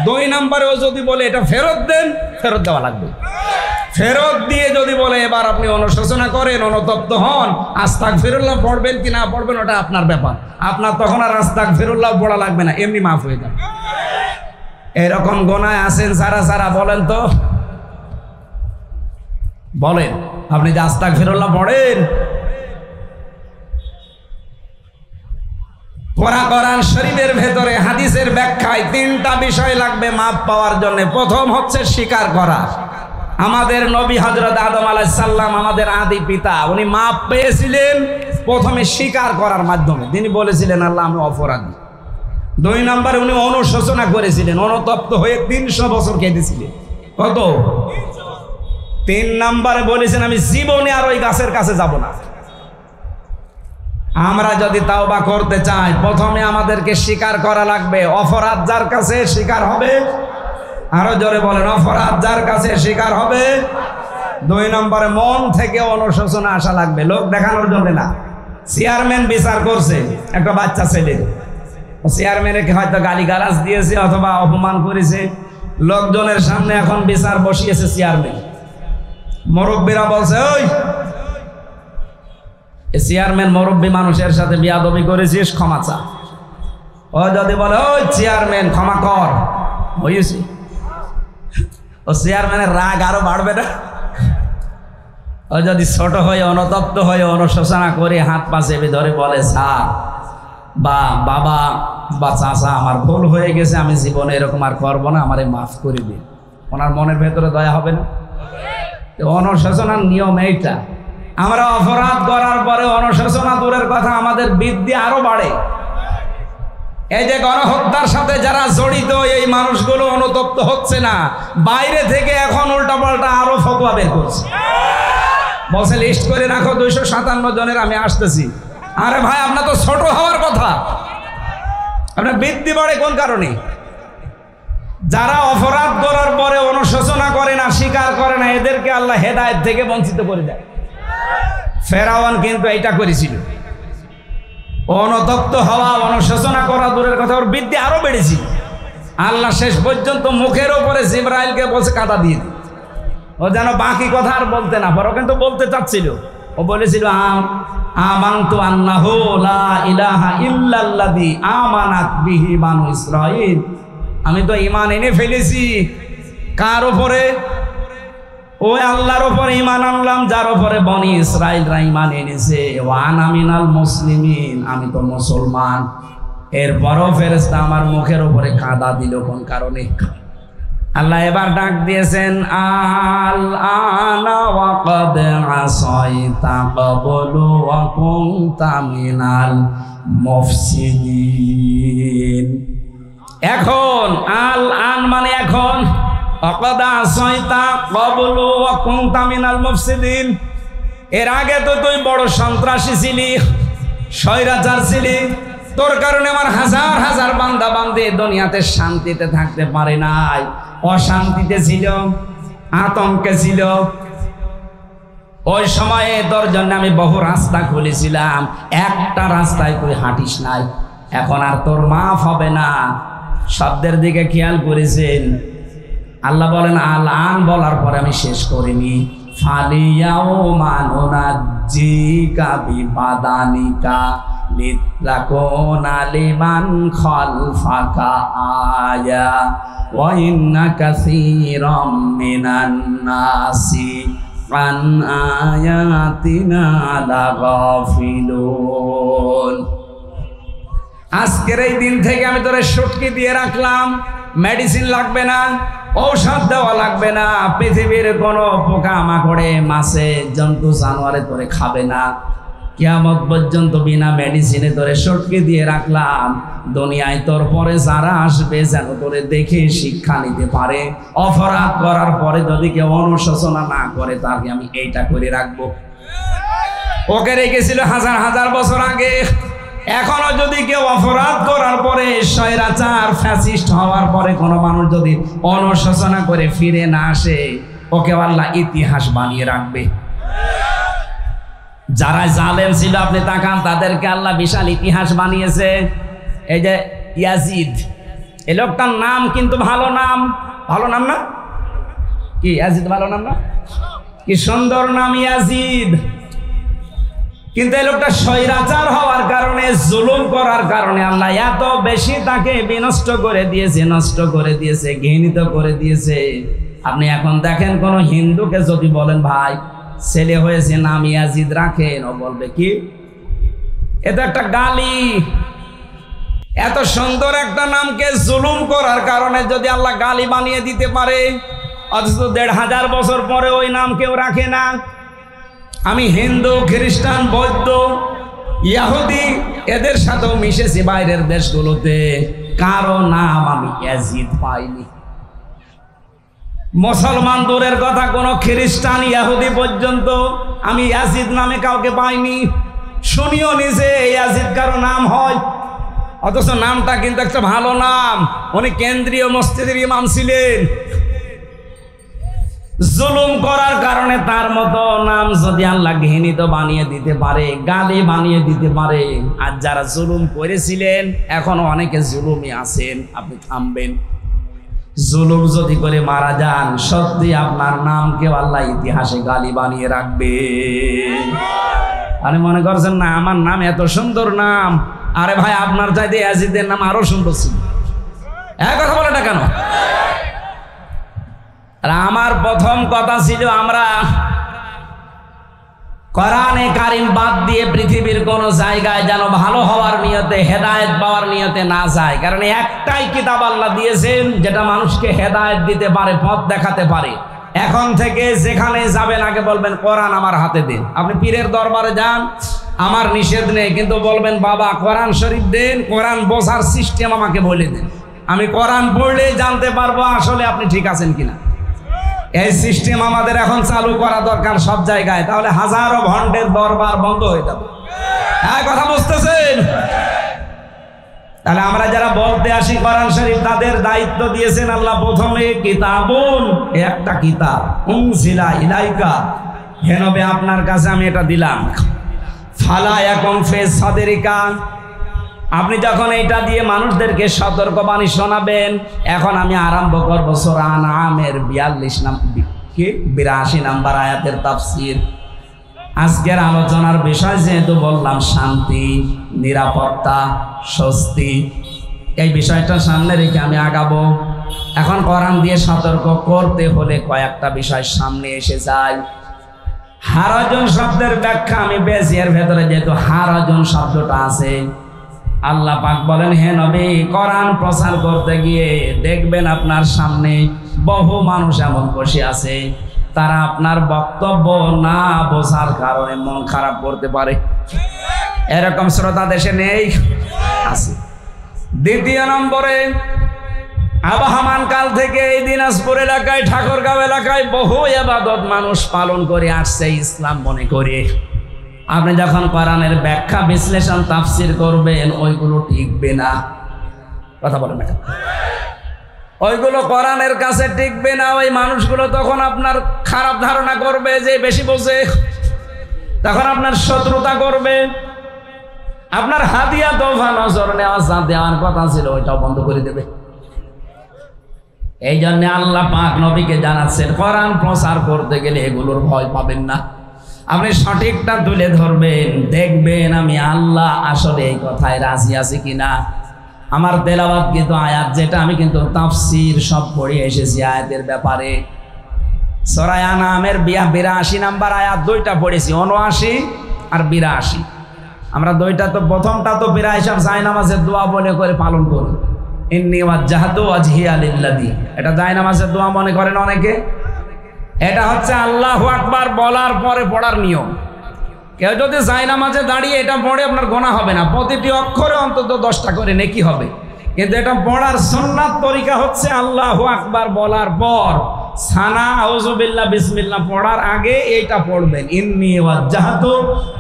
2 নম্বরেও যদি বলে এটা ফেরত দেন, ফেরত দেওয়া লাগবে। ফেরত দিয়ে যদি বলে এবার আপনি অনুশোচনা করেন, অনুতপ্ত হন, আস্তাগফিরুল্লাহ পড়বেন কি না পড়বেন ওটা আপনার ব্যাপার। আপনার তখন আর আস্তাগফিরুল্লাহ পড়া লাগবে না, এমনি মাফ হয়ে যাবে। এরকম গুনাহ আছেন যারা যারা, বলেন তো, বলেন। আপনি যে আস্তাগফিরুল্লাহ পড়েন, কোরআন শরীফের ভেতরে হাদিসের ব্যাখ্যায় 3টা বিষয় লাগবে মাপ পাওয়ার জন্য। প্রথম হচ্ছে স্বীকার করা। আমাদের নবী হযরত আদম আলাইহিস সালাম, আমাদের আদি পিতা, উনি মাপ পেয়েছিলেন প্রথমে স্বীকার করার মাধ্যমে। তিনি বলেছিলেন আল্লাহ আমি অপরাধী। 2 নম্বরে উনি অনুশোচনা করেছিলেন, অনুতপ্ত হয়ে 300 বছর কেঁদেছিলেন। কত? 3 নম্বরে বলেছেন আমি জীবনে আর ওই গাছের কাছে যাব না। আমরা যদি তাওবা করতে চাই, প্রথমে আমাদেরকে স্বীকার করা লাগবে। অপরাধ যার কাছে, স্বীকার হবে। আরো জোরে বলেন, অপরাধ যার কাছে, স্বীকার হবে। 2 নম্বরে মন থেকে অনুশোচনা আসা লাগবে, লোক দেখানোর জন্য না। চেয়ারম্যান বিচার করছে একটা বাচ্চা ছেলে, চেয়ারম্যানকে হয়তো গালিগালাজ দিয়েছে অথবা অপমান করেছে, লোকজনের সামনে এখন বিচার বসিয়েছে চেয়ারম্যান। মুরব্বীরা বলছে ওই চেয়ারম্যান মুরব্বী মানুষের সাথে বিয়াদবি করেছিস, ক্ষমা চা। ও যদি বলে ওই চেয়ারম্যান ক্ষমা কর, হয়েছে, ও চেয়ারম্যানের রাগ আরো বাড়বে না? ও যদি ছোট হয়ে অনুতপ্ত হয়ে অনুশোচনা করে হাত পা চেপে ধরে বলে স্যার বা বাবা বা চাচা আমার ভুল হয়ে গেছে, আমি জীবনে এরকম আর করবো না, আমারে মাফ করে দিন, ওনার মনের ভেতরে দয়া হবে না? অনুশোচনার নিয়ম এইটা। আমরা অপরাধ করার পরে অনুশোচনা দূরের কথা, আমাদের বৃদ্ধি আরো বাড়ে। এই যে গণহত্যার সাথে যারা জড়িত, এই মানুষগুলো অনুতপ্ত হচ্ছে না, বাইরে থেকে এখন উল্টাপাল্টা আরো ফতোয়া বের করছে। বসে লিস্ট করে রাখো 257 জনের, আমি আসতেছি। আরে ভাই আপনার তো ছোট হওয়ার কথা, আপনার বৃদ্ধি বাড়ে কোন কারণে? যারা অপরাধ করার পরে অনুশোচনা করে না, স্বীকার করে না, এদেরকে আল্লাহ হেদায়েত থেকে বঞ্চিত করে দেয়। ফেরাউন কিন্তু এইটা করেছিল, অনুতপ্ত হওয়া, অনুশোচনা করা দূরের কথা, ওর বৃদ্ধি আরো বেড়েছিল। আল্লাহ শেষ পর্যন্ত মুখের উপরে জিবরাইলকে বলছে কাঁটা দিয়ে দিন। ও যেন বাকি কথা আর বলতে না পারো, কিন্তু বলতে চাচ্ছিল। ও বলেছিল আমানতু আন্নাহু লা ইলাহা ইল্লাল্লাযী আমানাত বিহি বানু ইসরাঈল, আমি তো ঈমান এনে ফেলেছি। কার উপরে? ওই আল্লাহর উপরে ঈমান আনলাম যার উপরে বনি ইসরাঈলরা ঈমান এনেছে। ওয়া আনা মিনাল মুসলিমিন, আমি তো মুসলমান। এরপরও ফেরেশতা আমার মুখের উপরে কাদা দিল কোন কারণে? আল্লাহ এবার ডাক দিয়েছেন, আল আনা ওয়া ক্বাদ আসাইতা ক্বাবলু ওয়া কুনতা মিনাল মুফসিদিন। এখন আল আন মানে এখন, ওয়া ক্বাদ আসাইতা ক্বাবলু ওয়া কুনতা মিনাল মুফসিদিন। এর আগে তো তুই বড় সন্ত্রাসী ছিলি, স্বৈরাচার ছিলি। তোর কারণে আমার হাজার হাজার বান্দা বান্দে দুনিয়াতে শান্তিতে থাকতে পারে নাই, অশান্তিতে ছিল, আতঙ্কে ছিল। ওই সময়ে তোর জন্য আমি বহু রাস্তা খুলেছিলাম, একটা রাস্তায় তুই হাঁটিস নাই। এখন আর তোর মাফ হবে না। শব্দের দিকে খেয়াল করেছেন। আল্লাহ বলেন আল আন বলার পরে আমি শেষ করিনি। ফালিয়াউমা নুনাজ্জিকা বিবাদানিকা লিতাকুনা লিমান খালফাকা আয়া ওয়া ইন্না কাসীরাম মিনান নাসি আন আয়াতিনা লাগাফিলুন। আজকের এই দিন থেকে আমি তোরে সুটকি দিয়ে রাখলাম, মেডিসিন লাগবে না, ঔষধ দেওয়া লাগবে না, পৃথিবীর কোনো পোকা মাকড়ে মাছে জন্তু জানোয়ারে তোরে খাবে না। কিয়ামত পর্যন্ত বিনা মেডিসিনে তোরে সুটকি দিয়ে রাখলাম। দুনিয়ায় তোর পরে যারা আসবে যেন তোরে দেখে শিক্ষা নিতে পারে। অপরাধ করার পরে যদি কেউ অনুশোচনা না করে তাকে আমি এইটা করে রাখবো। ওকে রেখেছিল হাজার হাজার বছর আগে। এখনো যদি কেউ অপরাধ করার পরে, স্বৈরাচার ফ্যাসিস্ট হওয়ার পরে কোনো মানুষ যদি অনুশোচনা করে ফিরে না আসে, ওকে আল্লাহ ইতিহাস বানিয়ে রাখবে। যারা জালেম ছিল আপনি তাকান, তাদেরকে আল্লাহ বিশাল ইতিহাস বানিয়েছে। এই যে ইয়াজিদ, এই লোকটার নাম কিন্তু ভালো নাম, ভালো নাম না? কি ইয়াজিদ ভালো নাম না? কি সুন্দর নাম ইয়াজিদ। কিন্তু এই লোকটা স্বৈরাচার হওয়ার কারণে, জুলুম করার কারণে আল্লাহ এত বেশি তাকে বিনষ্ট করে দিয়েছে, নষ্ট করে দিয়েছে, ঘৃণিত করে দিয়েছে। আপনি এখন দেখেন কোন হিন্দুকে যদি বলেন ভাই ছেলে হয়েছে নাম ইয়াজিদ রাখেন, ও বলবে কি এটা একটা গালি। এত সুন্দর একটা নামকে জুলুম করার কারণে যদি আল্লাহ গালি বানিয়ে দিতে পারে, অথচ 1500 বছর পরে ওই নাম কেউ রাখে না। আমি হিন্দু, খ্রিস্টান, বৌদ্ধ, ইহুদি এদের সাথেও মিশেছি বাইরের দেশগুলোতে, কারো নাম আমি ইয়াজিদ পাইনি। মুসলমান দূরের কথা, কোনো খ্রিস্টান, ইহুদি পর্যন্ত আমি ইয়াজিদ নামে কাউকে পাইনি, শুনিও নিজে ইয়াজিদ কারো নাম হয়। অথচ নামটা কিন্তু একটা ভালো নাম। উনি কেন্দ্রীয় মসজিদের ইমাম ছিলেন। জুলুম করার কারণে তার মতো নাম যদি আল্লাহ ঘৃণিত বানিয়ে দিতে পারে, গালি বানিয়ে দিতে পারে, আর যারা জুলুম করেছিলেন এখনো অনেকে জুলুমই আছেন, আপনি থামবেন। জুলুম যদি করে মারা যান, সত্যি আপনার নামকে আল্লাহ ইতিহাসে গালি বানিয়ে রাখবে। আপনি মনে করছেন না আমার নাম এত সুন্দর নাম? আরে ভাই, আপনার চাইতে ইয়াজিদের নাম আরো সুন্দর ছিল। এক কথা বলে না কেন? আমার প্রথম কথা ছিল আমরা কোরআনে কারিম বাদ দিয়ে পৃথিবীর কোন জায়গায় যেন ভালো হওয়ার নিয়তে, হেদায়েত পাওয়ার নিয়তে না যায়। কারণ একটাই কিতাব আল্লাহ দিয়েছেন যেটা মানুষকে হেদায়েত দিতে পারে, পথ দেখাতে পারে। এখন থেকে যেখানে যাবেন আগে বলবেন কোরআন আমার হাতে দিন। আপনি পীরের দরবারে যান, আমার নিষেধ নেই, কিন্তু বলবেন বাবা কোরআন শরীফ দেন, কোরআন বোঝার সিস্টেম আমাকে বলে দেন, আমি কোরআন পড়লেই জানতে পারবো আসলে আপনি ঠিক আছেন কিনা। এই সিস্টেম আমাদের এখন চালু করা দরকার সব জায়গায়, তাহলে হাজারো ভণ্ডের দরবার বন্ধ হয়ে যাবে। এই কথা বুঝতেছেন? তাহলে আমরা যারা বলতে আসি কোরআন শরীফ, তাদের দায়িত্ব দিয়েছেন আল্লাহ প্রথমে কিতাবুন, একটা কিতাব, উনজিলা ইলাইকা, হে নবী আপনার কাছে আমি এটা দিলাম। ফালা ইয়াকুম ফি সাদরিকা, আপনি যখন এইটা দিয়ে মানুষদেরকে সতর্কবাণী শোনাবেন। এখন আমি আরম্ভ করবো সূরা আনআমের কি 82 নাম্বার আয়াতের তাফসীর। আজকের আলোচনার বিষয় যেহেতু বললাম শান্তি, নিরাপত্তা, স্বস্তি, এই বিষয়টা সামনে রেখে আমি আগাবো। এখন কোরআন দিয়ে সতর্ক করতে হলে কয়েকটা বিষয় সামনে এসে যায়। হারাজন শব্দের ব্যাখ্যা আমি পেয়েছি, এর ভেতরে যেহেতু হারাজন শব্দটা আছে, আল্লাহ পাক বলেন, হে নবী, কোরআন প্রচার করতে গিয়ে দেখবেন আপনার সামনে বহু মানুষ এমন বসে আছে, তারা আপনার বক্তব্য না বোঝার কারণে মন খারাপ করতে পারে। এরকম শ্রোতা দেশে নেই, আছে। দ্বিতীয় নম্বরে, আবহমান কাল থেকে এই দিনাজপুর এলাকায়, ঠাকুরগাঁও এলাকায় বহু ইবাদত মানুষ পালন করে আসছে ইসলাম মনে করে। আপনি যখন কোরআনের ব্যাখ্যা, বিশ্লেষণ, তাফসীর করবেন, ওইগুলো টিকবে না। কথা বলেন না, ওইগুলো কোরআনের কাছে টিকবে না। ওই মানুষগুলো তখন আপনার খারাপ ধারণা করবে যে বেশি বোঝে, তখন আপনার শত্রুতা করবে, আপনার হাদিয়া তোফা নজর নেওয়া যা দেওয়ার কথা ছিল ওইটাও বন্ধ করে দেবে। এই জন্য আল্লাহ পাক নবীকে জানাচ্ছেন, কোরআন প্রচার করতে গেলে এগুলোর ভয় পাবেন না। আপনি সঠিকটা তুলে ধরবেন, দেখবেন আমি আল্লাহ আসলে এই কথায় রাজি আছি কিনা। আমার তেলাওয়াত কিন্তু আয়াত, যেটা আমি কিন্তু তাফসীর সব পড়ে এসেছি আয়াতের ব্যাপারে। সূরা আনামের 82 নাম্বার আয়াত দুইটা পড়েছি, 79 আর 82। আমরা দুইটা তো, প্রথমটা তো প্রায় সব জায়নামাজের দোয়া বলে করে পালন করি, ইন্নী ওয়াজ্জাহতু ওয়াজহিয়া লিল্লাযী। এটা জায়নামাজের দোয়া মনে করেন অনেকে। এটা হচ্ছে আল্লাহু আকবার বলার পরে পড়ার নিয়ম। কেউ যদি জায়নামাজে দাঁড়িয়ে এটা পড়ে, আপনার গোনা হবে না, প্রতিটি অক্ষরে অন্তত 10টা করে নেকি হবে। কিন্তু এটা পড়ার সুন্নাত তরিকা হচ্ছে আল্লাহু আকবার বলার পর সানা আউযু বিল্লাহ বিসমিল্লাহ পড়ার আগে এইটা পড়বেন, ইন্নী ওয়াজ্জাহতু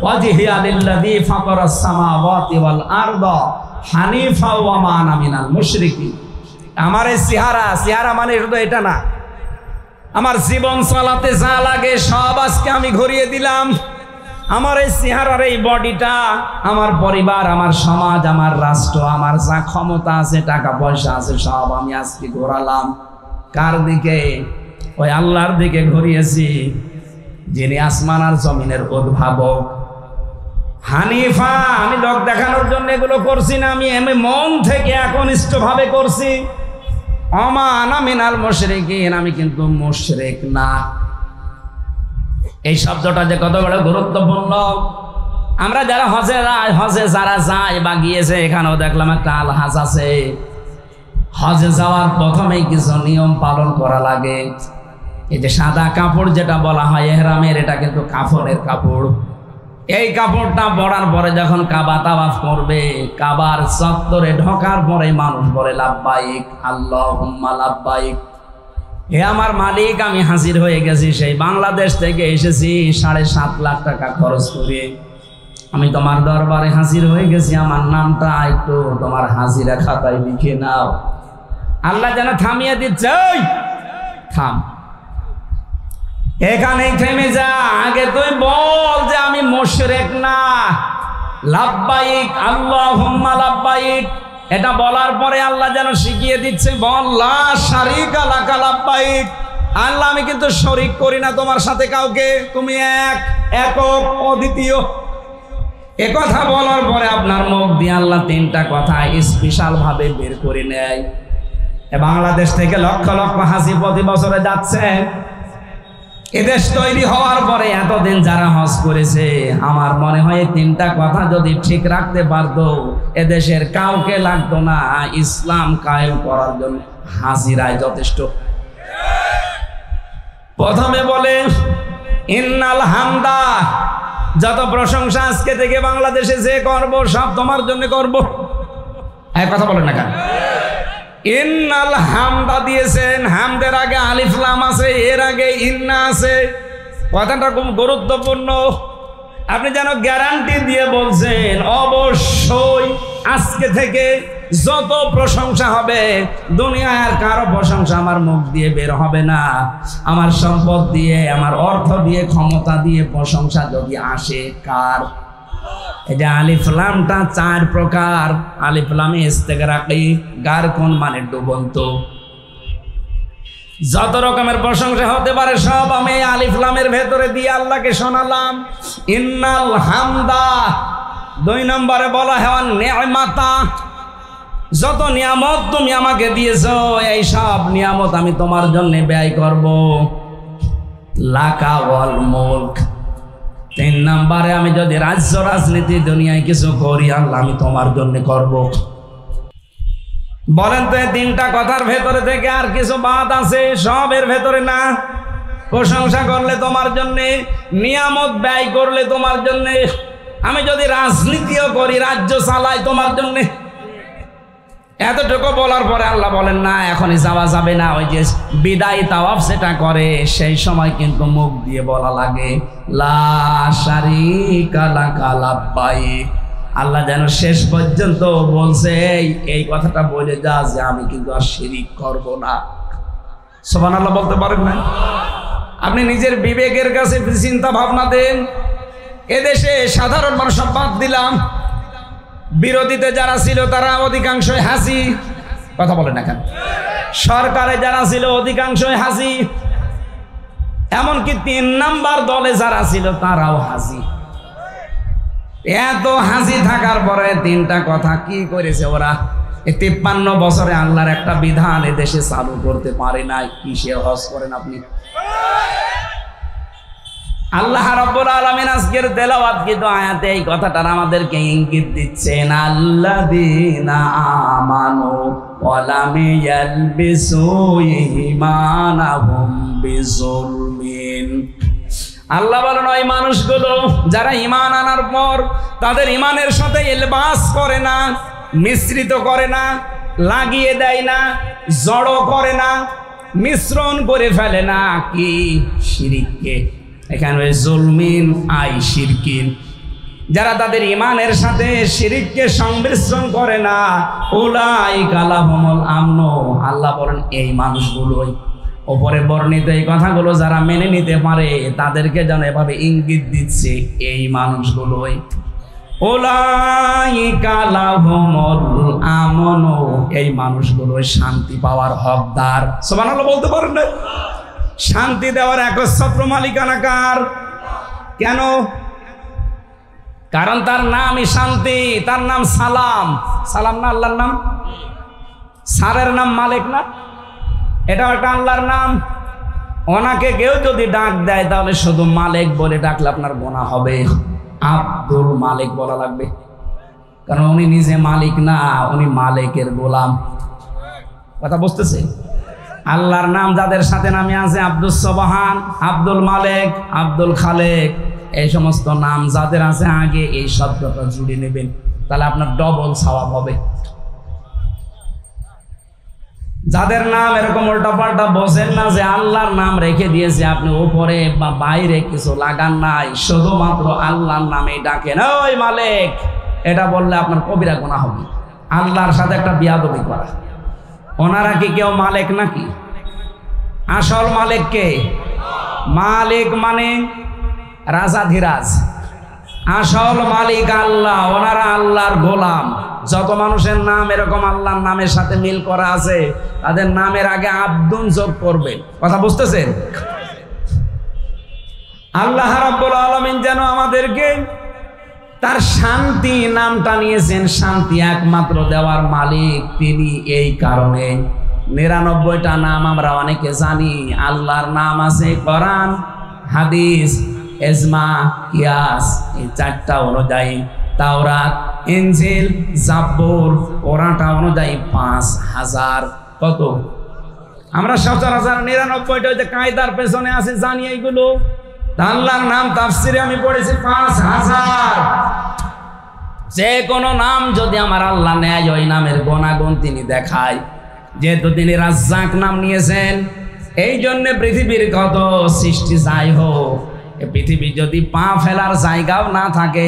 ওয়াজহিয়া লিল্লাযী ফাতারাস সামাওয়াতি ওয়াল আরদা হানিফা ওয়া মা আনা মিনাল মুশরিকিন। আমার এই সিহারা মানে শুধু এটা না, আমার জীবন চালাতে যা লাগে সব আজকে আমি ঘুরিয়ে দিলাম। আমার এই চেহারার এই বডিটা, আমার পরিবার, আমার সমাজ, আমার রাষ্ট্র, আমার যা ক্ষমতা আছে, টাকা পয়সা আছে, সব আমি আজকে ঘোরালাম। কার দিকে? ওই আল্লাহর দিকে ঘুরিয়েছি, যিনি আসমান আর জমিনের উদ্ভাবক। হানিফা, আমি লোক দেখানোর জন্য এগুলো করছি না, আমি মন থেকে একনিষ্ঠভাবে করছি। ওমা আনা মিনাল মুশরিকিন, আমি কিন্তু মুশরিক না। এই শব্দটা যে কত বড় গুরুত্বপূর্ণ। আমরা যারা হজে যারা যায় বা গিয়েছে, এখানেও দেখলাম একটা আলহাজ আছে। হজে যাওয়ার প্রথমেই কিছু নিয়ম পালন করা লাগে। এই যে সাদা কাপড় যেটা বলা হয় ইহরামের, এটা কিন্তু কাফনের কাপড়। এই কাপড়টা পরার পরে যখন কাবা তাওয়াফ করবে, কাবার চত্বরে ঢোকার পরে মানুষ বলে লাব্বাইক আল্লাহুম্মা লাব্বাইক, হে আমার মালিক, আমি হাজির হয়ে গেছি, সেই বাংলাদেশ থেকে এসেছি 7.5 লাখ টাকা খরচ করে, আমি তোমার দরবারে হাজির হয়ে গেছি, আমার নামটা একটু তোমার হাজিরা খাতায় লিখে নাও। আল্লাহ যেন থামিয়ে দিচ্ছে, ওই থাম, এখানেই থেমে যা, আগে তুই বল যে আমি মুশরিক না। লাব্বাইক আল্লাহুম্মা লাব্বাইক, এটা বলার পরে আল্লাহ যেন শিখিয়ে দিচ্ছে, বল লা শারীকা লাকা লাব্বাইক, আল্লাহ আমি কিন্তু শরীক করি না তোমার সাথে কাউকে, তুমি একক অদ্বিতীয়। এ কথা বলার পরে আপনার মুখ দিয়ে আল্লাহ 3টা কথা স্পেশাল ভাবে বের করে নেয়। বাংলাদেশ থেকে লক্ষ লক্ষ হাজি প্রতি বছরে যাচ্ছে। এদেশ তৈরি হওয়ার পরে এতদিন যারা হজ করেছে, আমার মনে হয় 3টা কথা যদি ঠিক রাখতে পারতো, এদেশের কাউকে লাগতো না ইসলাম কায়েম করার জন্য, হাজিরায় যথেষ্ট। প্রথমে বলে ইন্নাল হামদা, যত প্রশংসা আজকে থেকে বাংলাদেশে যে করব সব তোমার জন্য করব। এক কথা বলেন না কেন? ইন্নাল হামদা দিয়েছেন, হামদের আগে আলিফ লাম আছে, এর আগে ইন্না আছে। কথাটা খুব গুরুত্বপূর্ণ। আপনি যেন গ্যারান্টি দিয়ে বলছেন, অবশ্যই আজকে থেকে যত প্রশংসা হবে, দুনিয়ায় আর কারো প্রশংসা আমার মুখ দিয়ে বের হবে না। আমার সম্পদ দিয়ে, আমার অর্থ দিয়ে, ক্ষমতা দিয়ে প্রশংসা যদি আসে কার? এই যে আলিফ লামটা 4 প্রকার। আলিফ লামে ইস্তেগরাকি, গার কোন মানে ডুবন্ত। যত রকমের প্রশংসা হতে পারে সব আমি এই আলিফ লামের ভেতরে দিয়ে আল্লাহকে শোনালাম। ইন্নাল হামদা, 2 নম্বরে বলা হয় নেমাতা, যত নিয়ামত তুমি আমাকে দিয়েছো এই সব নিয়ামত আমি তোমার জন্য ব্যয় করব। লাকা ওয়াল মুলক, 3 নম্বরে আমি যদি রাজ্য রাজনীতি দুনিয়ায় কিছু করি আল্লাহ আমি তোমার জন্য করব। বলেন তো এই 3টা কথার ভেতরে থেকে আর কিছু বাদ আছে? সবের ভেতরে না। প্রশংসা করলে তোমার জন্য, নিয়ামত ব্যয় করলে তোমার জন্য, আমি যদি রাজনীতিও করি রাজ্য চালাই তোমার জন্য। এতটুকু বলার পরে আল্লাহ বলেন না এখনই যাওয়া যাবে না। ওই যে বিদায় তাওয়াফ সেটা করে সেই সময় কিন্তু মুখ দিয়ে বলা লাগে লা শারীকা লাকা লাব্বাইক। আল্লাহ যেন শেষ পর্যন্ত বলছে এই কথাটা বলে যা যে আমি কিন্তু আর শিরিক করব না। সুবহানাল্লাহ বলতে পারেন না? আপনি নিজের বিবেকের কাছে চিন্তা ভাবনা দেন। এদেশে সাধারণ মানুষ বাদ দিলাম, বিরোধীতে যারা ছিল তারা অধিকাংশই হাসি, কথা বলে না কেন? সরকারে যারা ছিল অধিকাংশই হাসি, এমনকি 3 নাম্বার দলে যারা ছিল তারাও হাসি। এত হাসি থাকার পরে 3টা কথা কি করেছে ওরা? 53 বছরে আল্লাহর একটা বিধান এদেশে চালু করতে পারে নাই। কিসে হজ করেন আপনি? আল্লাহ রাব্বুল আলামিন আজকের তেলাওয়াত কিন্তু আয়াতে এই কথাটার আমাদেরকে ইঙ্গিত দিচ্ছেন, আল্লাযীনা আমানু ওয়া লাম ইয়ালবিসু ঈমানাহুম বিযুলমিন। আল্লাহ বলেন ওই মানুষগুলো যারা ঈমান আনার পর তাদের ঈমানের সাথে ইলবাস করে না, মিশ্রিত করে না, লাগিয়ে দেয় না, জড়ো করে না, মিশ্রণ করে ফেলে না কি শিরককে। এখানে জুলমিন আই শিরকিন, যারা তাদের ঈমানের সাথে শিরককে সংমিশ্রণ করে না, উলাইকা লাহুমুল আমন। আল্লাহ বলেন এই মানুষগুলোই, ওপরে বর্ণিত এই কথাগুলো যারা মেনে নিতে পারে তাদেরকে যেন এভাবে ইঙ্গিত দিচ্ছে এই মানুষগুলোই উলাইকা লাহুমুল আমন, এই মানুষগুলোই শান্তি পাওয়ার হকদার। সুবহানাল্লাহ বলতে পারেন না? শান্তি দেওয়ার একচ্ছত্র মালিকানা কার? কেন? কারণ তার নামই শান্তি, তার নাম সালাম। সালাম না আল্লাহর নাম? সারের নাম মালিক না? এটা একটা আল্লাহর নাম। ওনাকে কেউ যদি ডাক দেয় তাহলে শুধু মালিক বলে ডাকলে আপনার গুনাহ হবে। আব্দুল মালিক বলা লাগবে, কারণ উনি নিজে মালিক না, উনি মালিকের গোলাম। কথা বুঝতেছে? আল্লাহর নাম যাদের সাথে নামে আছে আব্দুস সুবহান, আব্দুল মালিক, আব্দুল খালেক, এই সমস্ত নাম যাদের আছে আগে এই শব্দটা জুড়ে নেবেন, তাহলে আপনার ডবল সওয়াব হবে। যাদের নাম এরকম উল্টাপাল্টা বোঝেন না যে আল্লাহর নাম রেখে দিয়েছে, আপনি উপরে বা বাইরে কিছু লাগান নাই, শুধুমাত্র আল্লাহর নামে ডাকেন ওই মালিক, এটা বললে আপনার কবিরা গুনাহ হবে। আল্লাহর সাথে একটা বিয়াদবি করা। ওনারা কি কেউ মালিক নাকি? আসল মালিক কে? মালিক মানে রাজাধিরাজ, আসল মালিক আল্লাহ। ওনারা আল্লাহর গোলাম। যত মানুষের নাম এরকম আল্লাহর নামের সাথে মিল করা আছে তাদের নামের আগে আব্দুন যোগ করবেন। কথা বুঝতেছেন? আল্লাহ রাব্বুল আলামিন যেন আমাদেরকে তার শান্তি নামটা নিয়েছেন। শান্তি একমাত্র দেওয়ার মালিক তিনি। এই কারণে 99টা নাম আমরা অনেকে জানি। আল্লাহর নাম আছে কোরআন, হাদিস, ইজমা, কিয়াস, এই 4টা অনুযায়ী তাওরাত, ইনজিল, জাবুর, কোরআনটা অনুযায়ী 5000। কত? আমরা সচরাচর 99টা যে কায়দার পেছনে আছে জানি এইগুলো। আল্লাহর নাম তাফসিরে আমি পড়েছি 5000। যে কোনো নাম যদি আমার আল্লাহ নেয় ওই নামের গুণাগুণ তিনি দেখায়। যেহেতু তিনি রাজ্জাক নাম নিয়েছেন, এই জন্য পৃথিবীর কত সৃষ্টি যাই হোক, পৃথিবী যদি পা ফেলার জায়গাও না থাকে,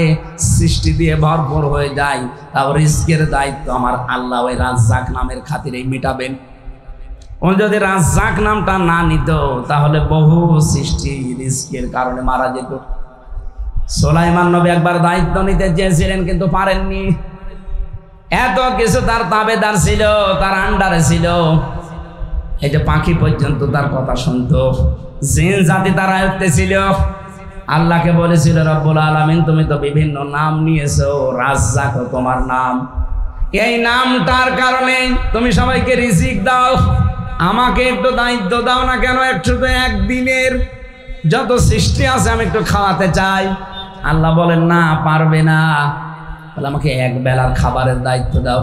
সৃষ্টি দিয়ে ভরপুর হয়ে যায়, তাও রিজকের দায়িত্ব আমার আল্লাহ ওই রাজ্জাক নামের খাতিরেই মিটাবেন। ও যদি রাজ্জাক নামটা না নিত তাহলে বহু সৃষ্টি রিজকের কারণে মারা যেত। সুলাইমান নবী একবার দায়িত্ব নিতে চেয়েছিলেন কিন্তু পারেননি। এত কিছু তার তাবেদার ছিল, তার আন্ডারে ছিল, এই যে পাখি পর্যন্ত তার কথা শুনতো। জিন জাতি তার আয়ত্তে ছিল। আল্লাহকে বলেছিল রব্বুল আলামিন তুমি তো বিভিন্ন নাম নিয়েছো, রাজ্জাক তোমার নাম, এই নামটার কারণে তুমি সবাইকে রিজিক দাও, আমাকে একটু দায়িত্ব দাও না কেন, একটু তো একদিনের যত সৃষ্টি আছে আমি একটু খাওয়াতে চাই। আল্লাহ বলেন না, পারবে না, বলে আমাকে এক বেলার খাবারের দায়িত্ব দাও।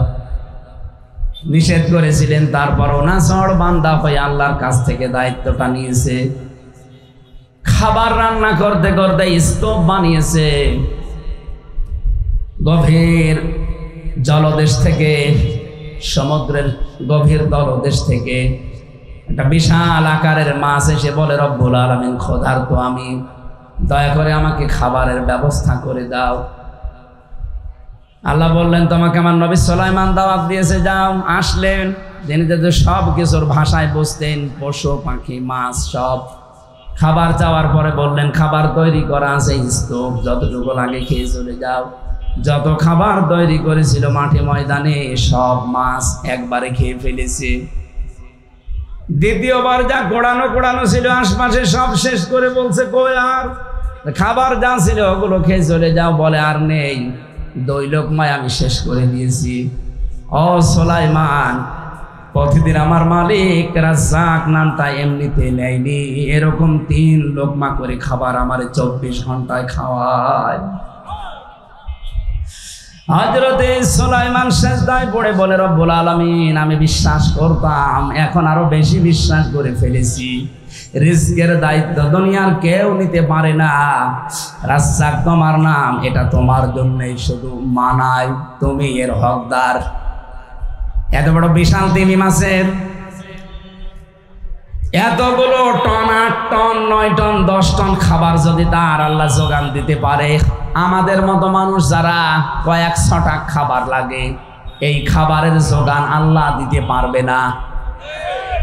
নিষেধ করেছিলেন, তারপরও না চড় বান্দা হয়ে আল্লাহর কাছ থেকে দায়িত্বটা নিয়েছে। খাবার রান্না করতে করতে স্টোভ বানিয়েছে। গভীর জলদেশ থেকে, সমুদ্রের গভীর তলদেশ থেকে একটা বিশাল আকারের মাছ এসে বলে রব্বুল আলামিন ক্ষুধার্ত আমি, দয়া করে আমাকে খাবারের ব্যবস্থা করে দাও। আল্লাহ বললেন তোমাকে আমার নবী সুলাইমান দাওয়াত দিয়েছে, যাও। আসলেন, যিনি যে সব কিছুর ভাষায় বুঝতেন, পশু পাখি মাছ সব। খাবার চাওয়ার পরে বললেন খাবার তৈরি করা আছে, স্টোভ যতটুকু লাগে খেয়ে চলে যাও। যত খাবার তৈরি করেছিল মাঠে ময়দানে সব মাছ একবারে খেয়ে ফেলেছে। দ্বিতীয়বার যা কোড়ানো ছিল আশপাশে সব শেষ করে বলছে কই আর খাবার যা ছিল ওগুলো খেয়ে চলে যাও। বলে আর নেই, 2 লোকমায় আমি শেষ করে দিয়েছি। ও সুলাইমান, প্রতিদিন আমার মালিক রাজ্জাক নামটা এমনিতে নেয়নি, এরকম 3 লোকমা করে খাবার আমার 24 ঘন্টায় খাওয়ায়। হযরতে সুলাইমান সিজদায় পড়ে বলে রব্বুল আলামিন আমি বিশ্বাস করতাম, এখন আরো বেশি বিশ্বাস করে ফেলেছি। রিজকের দায়িত্ব দুনিয়ার কেউ নিতে পারে না। রাজ্জাক তোমার নাম, এটা তোমার জন্যই শুধু মানায়, তুমি এর হকদার। এত বড় বিশাল তিমি মাছের এতগুলো টন, 8 টন 9 টন 10 টন খাবার যদি তার আল্লাহ যোগান দিতে পারে, আমাদের মতো মানুষ যারা কয়েক ছটা খাবার লাগে, এই খাবারের যোগান আল্লাহ দিতে পারবে না।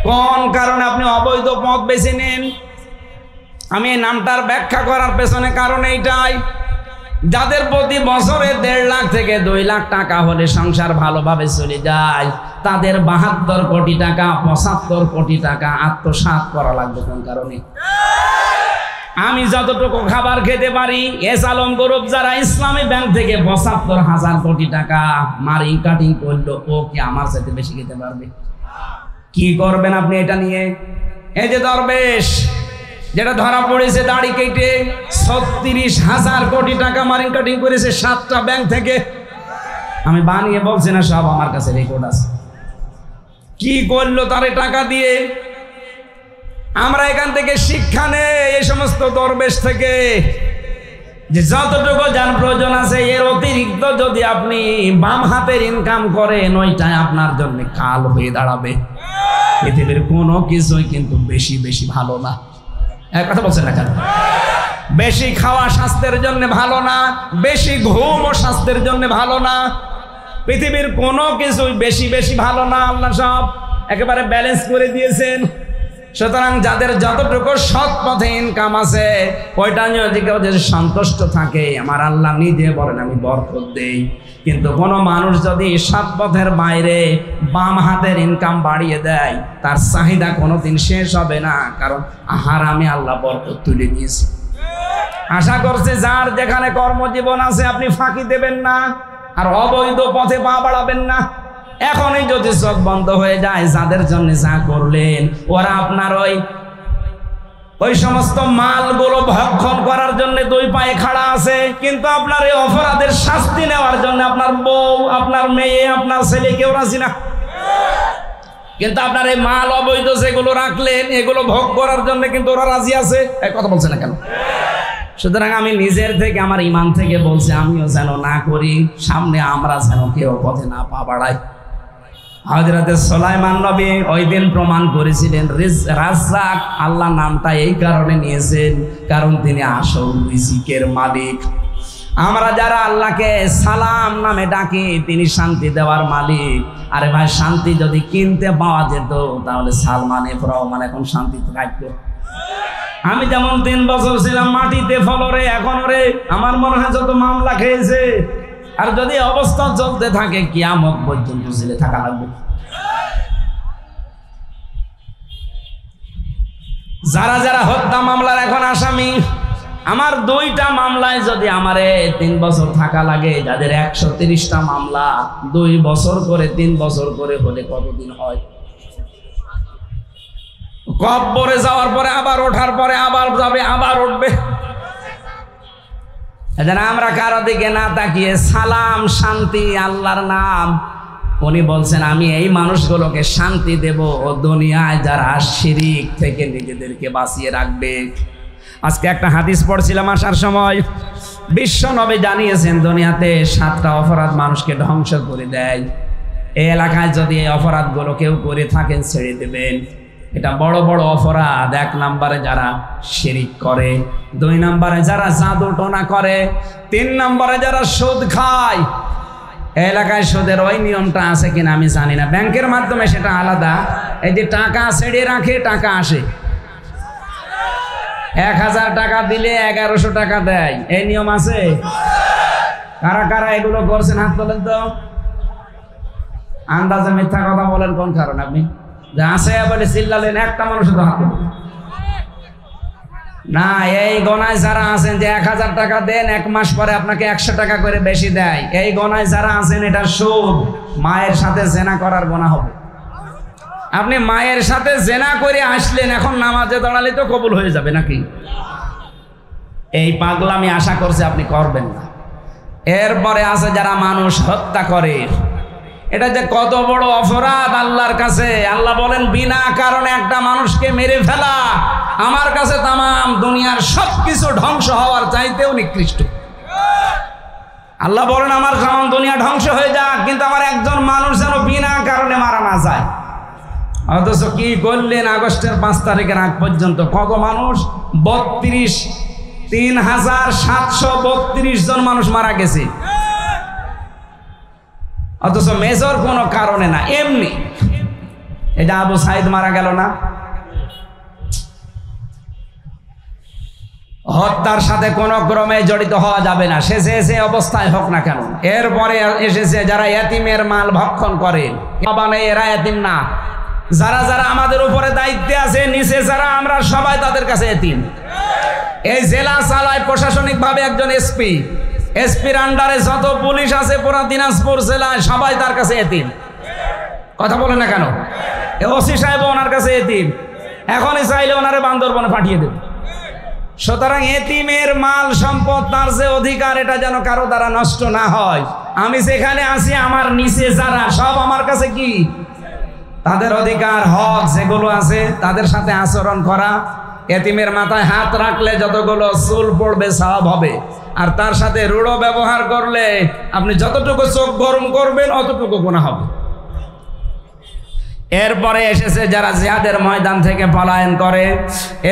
কোন কারণে আপনি অবৈধ পথ বেছে নেন? আমি এই নামটার ব্যাখ্যা করার পেছনে কারণ এইটাই, যাদের প্রতি বছরে 1.5 লাখ থেকে 2 লাখ টাকা হলে সংসার ভালোভাবে চলে যায়, তাদের 72 কোটি টাকা 75 কোটি টাকা আত্মসাৎ করা লাগবে। কোন কারণে? আমি যতটুকু খাবার খেতে পারি, এস আলম গ্রুপ যারা ইসলামী ব্যাংক থেকে 75,000 কোটি টাকা মারিং কাটিং করলো, ও কি আমার সাথে বেশি খেতে পারবে? কি করবেন আপনি এটা নিয়ে? এই যে দরবেশ যেটা ধরা পড়েছে দাড়ি কেটে 36,000 কোটি টাকা মারিং কাটিং করেছে 7টা ব্যাংক থেকে। আমি বানিয়ে বলছি না, সব আমার কাছে রেকর্ড আছে। কি করলো তারে টাকা দিয়ে? আমরা এখান থেকে শিক্ষা নেই এই সমস্ত দরবেশ থেকে, যে যতটুকু যার প্রয়োজন আছে এর অতিরিক্ত যদি আপনি বাম হাতের ইনকাম করেন, ওইটাই আপনার জন্য কাল হয়ে দাঁড়াবে। পৃথিবীর কোনো কিছুই কিন্তু বেশি বেশি ভালো না। এক কথা বলছেন না কেন? বেশি খাওয়া স্বাস্থ্যের জন্য ভালো না, বেশি ঘুমও স্বাস্থ্যের জন্য ভালো না। পৃথিবীর কোনো কিছুই বেশি বেশি ভালো না। আল্লাহ সব একেবারে ব্যালেন্স করে দিয়েছেন। সুতরাং যাদের যতটুকু সৎ পথে ইনকাম আছে, ওইটা নিয়ে যদি কেউ যদি সন্তুষ্ট থাকে, আমার আল্লাহ নিজে বলেন আমি বরকত দেই। কিন্তু কোনো মানুষ যদি সৎ পথের বাইরে বাম হাতের ইনকাম বাড়িয়ে দেয়, তার চাহিদা কোনোদিন শেষ হবে না, কারণ হারামে আল্লাহ বরকত তুলে দিয়েছে। আশা করছে যার যেখানে কর্মজীবন আছে আপনি ফাঁকি দেবেন না, আর অবৈধ পথে পা বাড়াবেন না। এখনই যদি চোখ বন্ধ হয়ে যায়, যাদের জন্য যা করলেন ওরা আপনার ওই সমস্ত মালগুলো ভক্ষণ করার জন্য 2 পায়ে খাড়া আছে, কিন্তু আপনার এই অপরাধের শাস্তি নেওয়ার জন্য আপনার বউ, আপনার মেয়ে, আপনার ছেলে কেউ রাজি না। কিন্তু আপনার এই মাল অবৈধ যেগুলো রাখলেন, এগুলো ভোগ করার জন্য কিন্তু ওরা রাজি আছে। এই কথা বলছে না কেন? সুতরাং আমি নিজের থেকে, আমার ইমান থেকে বলছি, আমিও যেন না করি, সামনে আমরা যেন কেউ পথে না পা বাড়াই। হযরতে সুলাইমান নবী ওই দিন প্রমাণ করেছিলেন রাজ্জাক আল্লাহ নামটা এই কারণে নিয়েছেন, কারণ তিনি আসল রিজিকের মালিক। আমরা যারা আল্লাহকে সালাম নামে ডাকি, তিনি শান্তি দেওয়ার মালিক। আরে ভাই, শান্তি যদি কিনতে পাওয়া যেত তাহলে সালমান এফ রহমান এখন শান্তিতে থাকতো। আমি যেমন 3 বছর ছিলাম মাটিতে ফলরে, এখন ওরে আমার মনে হয় যত মামলা খেয়েছে। আর যদি অবস্থা চলতে থাকে কিয়ামত পর্যন্ত জেলে থাকা লাগবে। যারা যারা হত্যা মামলার এখন আসামি, আমার 2টা মামলায় যদি আমারে 3 বছর থাকা লাগে, যাদের 130টা মামলা 2 বছর করে 3 বছর করে হলে কতদিন হয়? কবরে যাওয়ার পরে আবার ওঠার পরে আবার যাবে, আবার উঠবে। এজন্য আমরা কারো দিকে না তাকিয়ে সালাম, শান্তি, আল্লাহর নাম। উনি বলছেন আমি এই মানুষগুলোকে শান্তি দেব ও দুনিয়ায় যারা শিরিক থেকে নিজেদেরকে বাঁচিয়ে রাখবে। আজকে একটা হাদিস পড়ছিলাম আসার সময়, বিশ্ব নবী জানিয়েছেন দুনিয়াতে 7টা অপরাধ মানুষকে ধ্বংস করে দেয়। এই এলাকায় যদি এই অপরাধগুলো কেউ করে থাকেন ছেড়ে দেবেন। এটা বড় বড় অপরাধ। 1 নম্বরে যারা শিরিক করে, 2 নম্বরে যারা জাদু টোনা করে, 3 নম্বরে যারা সুদ খায়। এলাকায় সুদের ওই নিয়মটা আছে কিনা আমি জানি না, ব্যাংকের মাধ্যমে সেটা আলাদা। এই যে টাকা ছেড়ে রাখে, টাকা আসে, 1000 টাকা দিলে 1100 টাকা দেয়, এই নিয়ম আছে? কারা কারা এগুলো করছেন হাত তোলেন তো। আন্দাজে মিথ্যা কথা বলেন কোন কারণ? আপনি যা আছে বলে চিল্লালেন, একটা মানুষ তো হাত তোলেন না। এই গণায় যারা আছেন যে 1000 টাকা দেন, 1 মাস পরে আপনাকে 100 টাকা করে বেশি দেয়, এই গণায় যারা আছেন এটা সুদ। মায়ের সাথে জেনা করার গোনা হবে। আপনি মায়ের সাথে জেনা করে আসলেন, এখন নামাজে দাঁড়ালে তো কবুল হয়ে যাবে নাকি? এই পাগলামি আশা করছে আপনি করবেন না। এরপরে আছে যারা মানুষ হত্যা করে। এটা যে কত বড় অপরাধ আল্লাহর কাছে। আল্লাহ বলেন বিনা কারণে একটা মানুষকে মেরে ফেলা আমার কাছে তামাম দুনিয়ার সবকিছু ধ্বংস হওয়ার চাইতেও নিকৃষ্ট। আল্লাহ বলেন আমার সামান দুনিয়া ধ্বংস হয়ে যাক, কিন্তু আমার একজন মানুষ যেন বিনা কারণে মারা না যায়। অথচ কি করলেন আগস্টের 5 তারিখের আগ পর্যন্ত কত মানুষ? 3,732 জন মানুষ মারা গেছে। অথচ মেজর কোনো কারণে না, এমনি। এটা আবু সাইদ মারা গেল না? হত্যার সাথে কোনো ক্রমে জড়িত হওয়া যাবে না, সে যে অবস্থায় হোক না কেন। এরপরে এসেছে যারা এতিমের মাল ভক্ষণ করে, বাবা নেই এরা এতিম না। যারা যারা আমাদের উপরে দায়িত্বে আছে, নিচে যারা আমরা সবাই তাদের কাছে এতিম। এই জেলা চালায় প্রশাসনিক ভাবে একজন এসপি, এসপির আন্ডারে যত পুলিশ আছে পুরো দিনাজপুর জেলায় সবাই তার কাছে এতিম। কথা বলে না কেন? ওসি সাহেব ওনার কাছে এতিম, এখনই চাইলে ওনারে বান্দরবনে পাঠিয়ে দেবে। সুতরাং এতিমের মাল সম্পদ, তার যে অধিকার, এটা যেন কারো দ্বারা নষ্ট না হয়। আমি যেখানে আছি আমার নিচে যারা সব আমার কাছে কি তাদের অধিকার, হক যেগুলো আছে তাদের সাথে আচরণ করা। এতিমের মাথায় হাত রাখলে যতগুলো চুল পড়বে সওয়াব হবে, আর তার সাথে রূঢ় ব্যবহার করলে আপনি যতটুকু চোখ গরম করবেন অতটুকু গুনাহ হবে। এরপরে এসেছে যারা জিহাদের ময়দান থেকে পলায়ন করে।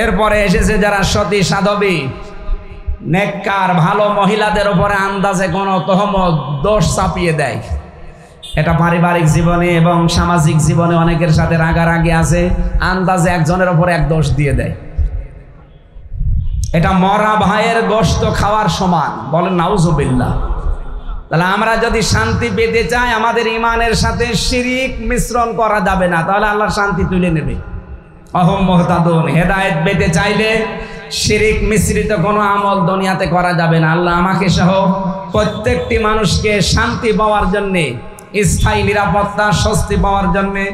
এরপরে এসেছে যারা সতী সাধবী, নেককার ভালো মহিলাদের উপরে আন্দাজে কোনো তহমত, দোষ চাপিয়ে দেয়। এটা পারিবারিক জীবনে এবং সামাজিক জীবনে অনেকের সাথে রাগারাগি আছে, আন্দাজে একজনের উপরে এক দোষ দিয়ে দেয়। এটা মরা ভাইয়ের গোশত খাওয়ার সমান। বলেন নাউজুবিল্লাহ। তাহলে আমরা যদি শান্তি পেতে চাই, আমাদের ইমানের সাথে শিরিক মিশ্রণ করা যাবে না, তাহলে আল্লাহর শান্তি তুলে নেবে। অহম মুহতাদুন, হেদায়েত পেতে চাইলে শিরিক মিশ্রিত কোনো আমল দুনিয়াতে করা যাবে না। আল্লাহ আমাকে সহ প্রত্যেকটি মানুষকে শান্তি পাওয়ার জন্যে, স্থায়ী নিরাপত্তা, স্বস্তি পাওয়ার জন্যে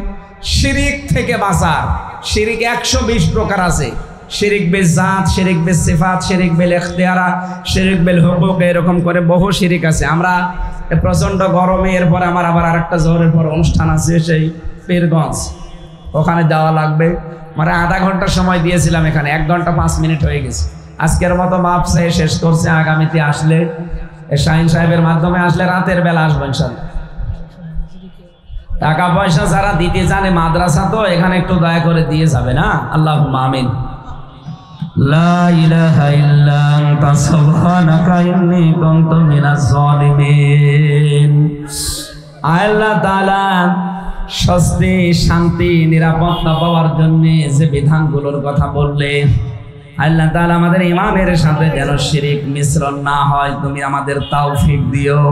শিরিক থেকে বাঁচার। শিরিক 120 প্রকার আছে। শিরিক বিল জাত, শিরিক বিল সিফাত, শিরিক বিল ইখতিয়ারা, শিরিক বিল হুকুক, এরকম করে বহু শিরিক আছে। আমরা প্রচণ্ড গরমে এরপরে আমার আবার আরেকটা জোহরের পর অনুষ্ঠান আছে সেই পীরগঞ্জ, ওখানে যাওয়া লাগবে। মানে আধা ঘন্টা সময় দিয়েছিলাম, এখানে 1 ঘন্টা 5 মিনিট হয়ে গেছে। আজকের মতো মাপ চেয়ে শেষ করছে। আগামীতে আসলে শাহিন সাহেবের মাধ্যমে আসলে রাতের বেলা আসবো ইনশাআল্লাহ। টাকা পয়সা যারা দিতে জানে, মাদ্রাসা তো, এখানে একটু দয়া করে দিয়ে যাবে না। আল্লাহুম্মা আমিন। লা ইলাহা ইল্লা আনতা সুবহানাকা ইন্নী কুনতু মিনাজ জালিমিন। আল্লাহ তাআলা স্বস্তি, শান্তি, নিরাপত্তা পাওয়ার জন্য যে বিধানগুলোর কথা বললেন, আল্লাহ তাআলা আমাদের ইমানের সাথে যেন শিরিক মিশ্রণ না হয় তুমি আমাদের তৌফিক দিও।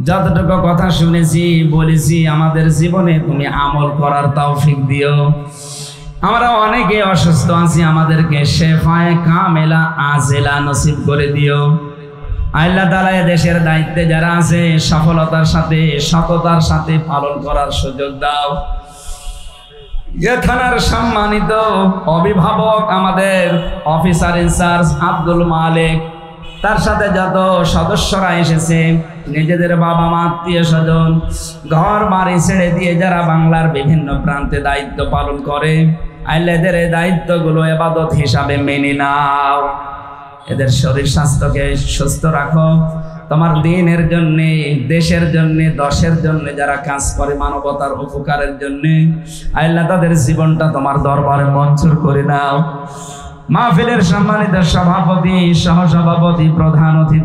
যতটুকু কথা শুনেছি বলেছি আমাদের জীবনে তুমি আমল করার তৌফিক দিও। আমরা অনেকে অসুস্থ আছি, আমাদেরকে শেফায়ে কামেলা আজেলা নসিব করে দিও। আল্লাহ তাআলা দেশের দায়িত্বে যারা আছে সফলতার সাথে সততার সাথে পালন করার সুযোগ দাও। এ থানার সম্মানিত অভিভাবক আমাদের অফিসার ইনচার্জ আব্দুল মালিক, তার সাথে যত সদস্যরা এসেছে, নিজেদের বাবা মা আত্মীয় স্বজন ঘর বাড়ি ছেড়ে দিয়ে যারা বাংলার বিভিন্ন প্রান্তে দায়িত্ব পালন করে, আল্লাহ এদের এই দায়িত্বগুলো ইবাদত হিসাবে মেনে নাও। এদের শরীর স্বাস্থ্যকে সুস্থ রাখো। তোমার দিনের জন্য, দেশের জন্য, দশের জন্য যারা কাজ করে মানবতার উপকারের জন্য, আল্লাহ তাদের জীবনটা তোমার দরবারে মঞ্জুর করে নাও। মাহফিলের সম্মানিত সভাপতি, সহসভাপতি, প্রধান অতিথি